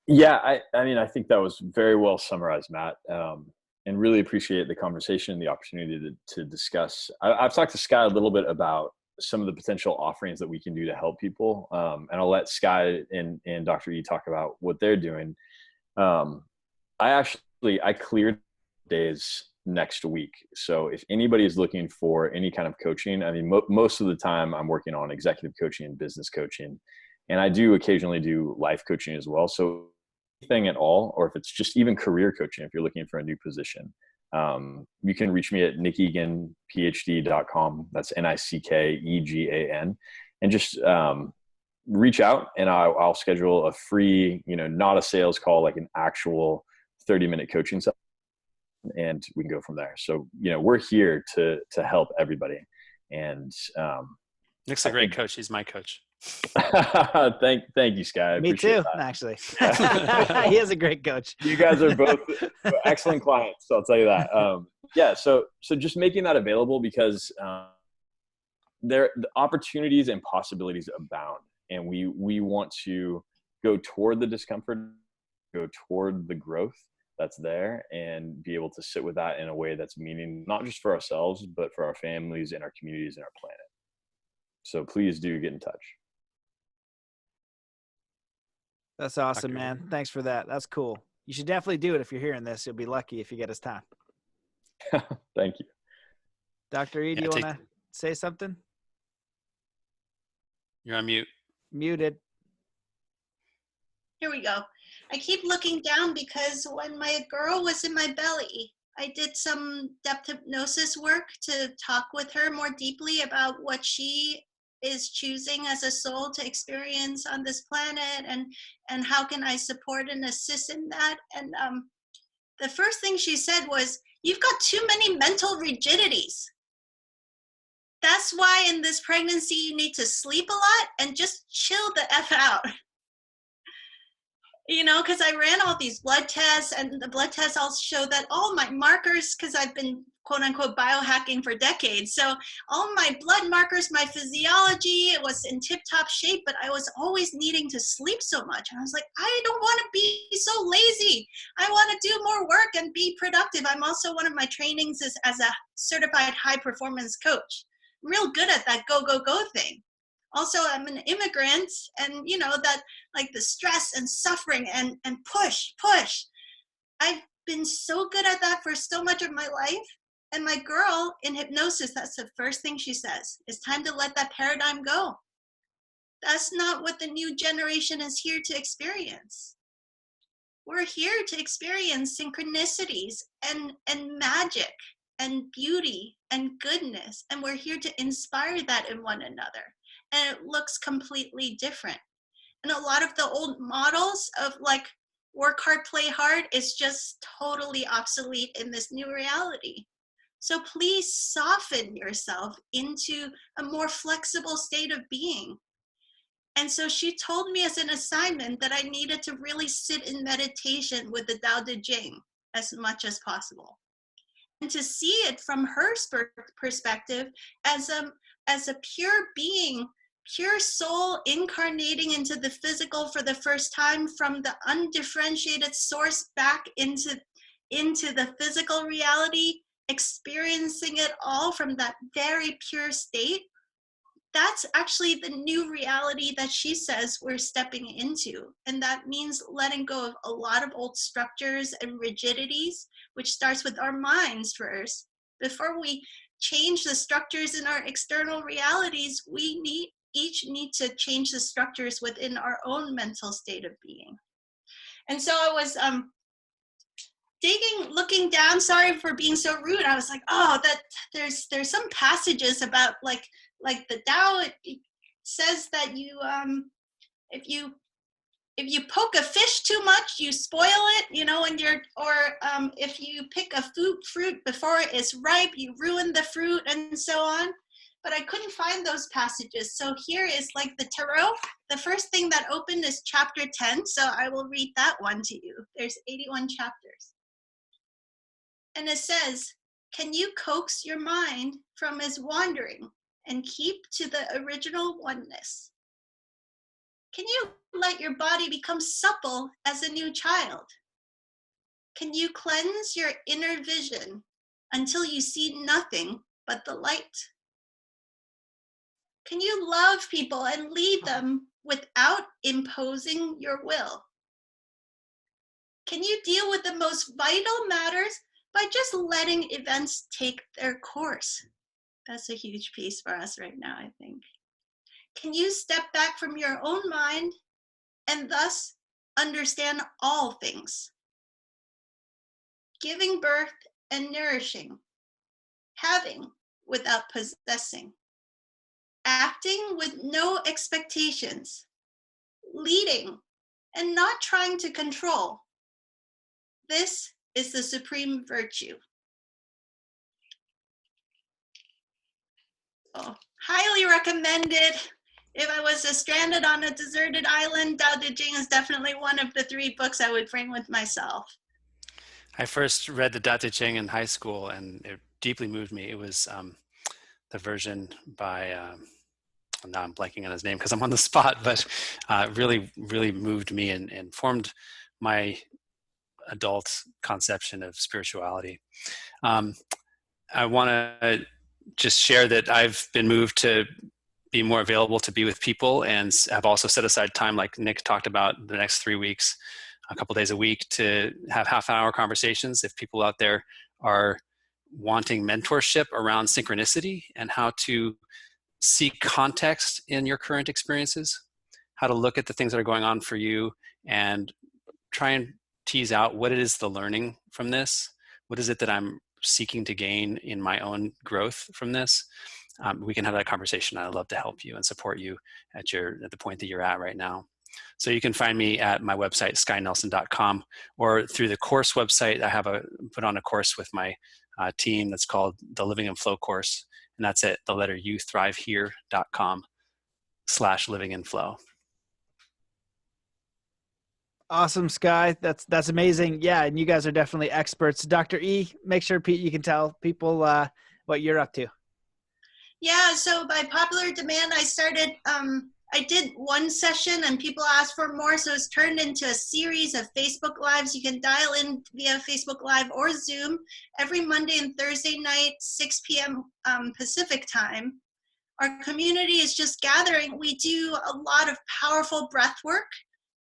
Yeah, I mean, I think that was very well summarized, Matt, and really appreciate the conversation and the opportunity to discuss. I've talked to Sky a little bit about some of the potential offerings that we can do to help people, and I'll let Sky and Dr. E talk about what they're doing. I cleared days next week. So if anybody is looking for any kind of coaching, I mean, most of the time I'm working on executive coaching and business coaching, and I do occasionally do life coaching as well. So anything at all, or if it's just even career coaching, if you're looking for a new position, you can reach me at nickeganphd.com. That's NICKEGAN, and just reach out, and I'll schedule a free, you know, not a sales call, like an actual 30-minute coaching session, and we can go from there. So, you know, we're here to help everybody. And Nick's a great coach. He's my coach. thank you, Sky. Me too, that. Actually. He is a great coach. You guys are both excellent clients, so I'll tell you that. Yeah, so just making that available, because the opportunities and possibilities abound, and we want to go toward the discomfort, go toward the growth that's there, and be able to sit with that in a way that's meaning, not just for ourselves, but for our families and our communities and our planet. So please do get in touch. That's awesome, man. Thanks for that. That's cool. You should definitely do it. If you're hearing this, you'll be lucky if you get his time. Thank you. Dr. E, do you want to say something? You're on mute. Muted. Here we go. I keep looking down because when my girl was in my belly, I did some depth hypnosis work to talk with her more deeply about what she is choosing as a soul to experience on this planet, and how can I support and assist in that. And the first thing she said was, you've got too many mental rigidities. That's why in this pregnancy you need to sleep a lot and just chill the F out. You know, because I ran all these blood tests, and the blood tests all show that all my markers, because I've been quote unquote biohacking for decades. So all my blood markers, my physiology, it was in tip top shape, but I was always needing to sleep so much. And I was like, I don't want to be so lazy. I want to do more work and be productive. I'm also, one of my trainings is as a certified high performance coach. I'm real good at that go, go, go thing. Also, I'm an immigrant, and you know that, like, the stress and suffering and push. I've been so good at that for so much of my life. And my girl in hypnosis, that's the first thing she says. It's time to let that paradigm go. That's not what the new generation is here to experience. We're here to experience synchronicities and magic and beauty and goodness. And we're here to inspire that in one another. And it looks completely different. And a lot of the old models of like work hard, play hard is just totally obsolete in this new reality. So please soften yourself into a more flexible state of being. And so she told me as an assignment that I needed to really sit in meditation with the Tao Te Ching as much as possible. And to see it from her perspective as a pure being pure soul incarnating into the physical for the first time from the undifferentiated source back into the physical reality, experiencing it all from that very pure state. That's actually the new reality that she says we're stepping into. And that means letting go of a lot of old structures and rigidities, which starts with our minds first. Before we change the structures in our external realities, we each need to change the structures within our own mental state of being. And so I was looking down, sorry for being so rude. I was like, oh, that there's some passages about like the Tao, it says that you if you poke a fish too much, you spoil it, you know, and if you pick a fruit before it's ripe, you ruin the fruit, and so on. But I couldn't find those passages. So here is like the tarot. The first thing that opened is chapter 10. So I will read that one to you. There's 81 chapters. And it says, can you coax your mind from its wandering and keep to the original oneness? Can you let your body become supple as a new child? Can you cleanse your inner vision until you see nothing but the light? Can you love people and lead them without imposing your will? Can you deal with the most vital matters by just letting events take their course? That's a huge piece for us right now, I think. Can you step back from your own mind and thus understand all things? Giving birth and nourishing, having without possessing, acting with no expectations, leading and not trying to control. This is the supreme virtue. Oh, highly recommended. If I was stranded on a deserted island, Tao Te Ching is definitely one of the 3 books I would bring with myself. I first read the Tao Te Ching in high school, and it deeply moved me. It was the version by, now I'm blanking on his name because I'm on the spot, but really, really moved me and formed my adult conception of spirituality. I want to just share that I've been moved to be more available to be with people, and have also set aside time, like Nick talked about, the next 3 weeks, a couple days a week, to have half-hour conversations. If people out there are wanting mentorship around synchronicity and how to seek context in your current experiences, how to look at the things that are going on for you and try and tease out what it is the learning from this, what is it that I'm seeking to gain in my own growth from this. We can have that conversation. I'd love to help you and support you at the point that you're at right now. So you can find me at my website, skynelson.com, or through the course website. I have put on a course with my team that's called the Living in Flow course. And that's at the letter uthrivehere.com/livingin-flow. Awesome, Sky. That's amazing. Yeah, and you guys are definitely experts. Dr. E, make sure you can tell people what you're up to. Yeah, so by popular demand, I started, I did one session and people asked for more, so it's turned into a series of Facebook Lives. You can dial in via Facebook Live or Zoom every Monday and Thursday night, 6 p.m. Pacific time. Our community is just gathering. We do a lot of powerful breath work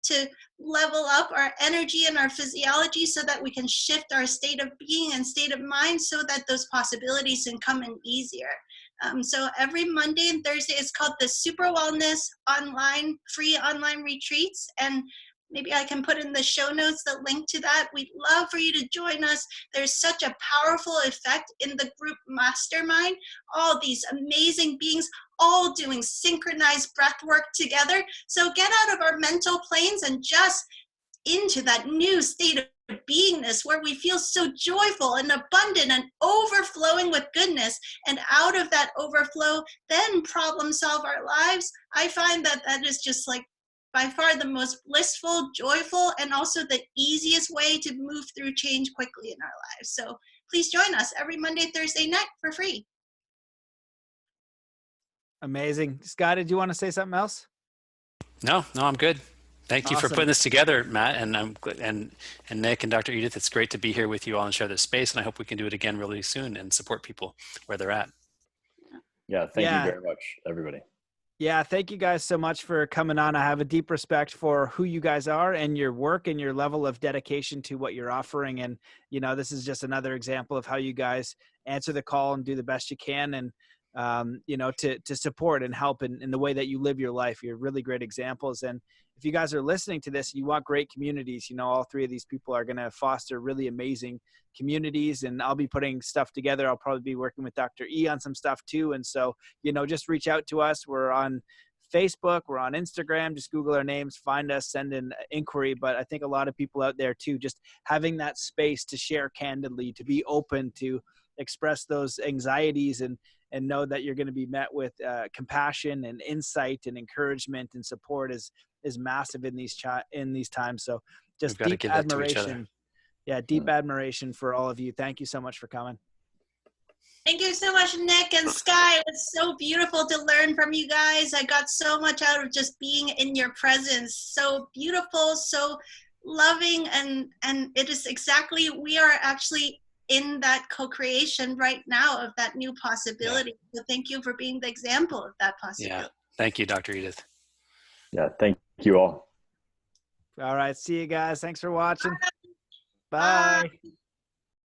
to level up our energy and our physiology so that we can shift our state of being and state of mind so that those possibilities can come in easier. So every Monday and Thursday is called the SuperWellness free online retreats. And maybe I can put in the show notes the link to that. We'd love for you to join us. There's such a powerful effect in the group mastermind. All these amazing beings all doing synchronized breath work together. So get out of our mental planes and just into that new state of beingness where we feel so joyful and abundant and overflowing with goodness, and out of that overflow then problem solve our lives. I find that that is just like by far the most blissful, joyful, and also the easiest way to move through change quickly in our lives. So please join us every Monday, Thursday night for free. Amazing. Scott, did you want to say something else? No, I'm good. Thank you for Awesome. putting this together, Matt, and Nick and Dr. Edith. It's great to be here with you all and share this space. And I hope we can do it again really soon and support people where they're at. Yeah, thank you very much, everybody. Yeah, thank you guys so much for coming on. I have a deep respect for who you guys are and your work and your level of dedication to what you're offering. And, you know, this is just another example of how you guys answer the call and do the best you can. And, you know, to support and help in the way that you live your life. You're really great examples. And if you guys are listening to this, you want great communities, you know, all three of these people are going to foster really amazing communities, and I'll be putting stuff together. I'll probably be working with Dr. E on some stuff too. And so, you know, just reach out to us. We're on Facebook, we're on Instagram, just Google our names, find us, send an inquiry. But I think a lot of people out there too, just having that space to share candidly, to be open, to express those anxieties and know that you're going to be met with compassion and insight and encouragement and support is massive in these times. So just deep admiration. Yeah, deep admiration for all of you. Thank you so much for coming. Thank you so much, Nick and Sky. It was so beautiful to learn from you guys. I got so much out of just being in your presence. So beautiful, so loving, and it is exactly, we are actually in that co-creation right now of that new possibility. So thank you for being the example of that possibility. Yeah, thank you, Dr. Edith. Yeah, thank you all. All right, see you guys. Thanks for watching. Bye. Bye.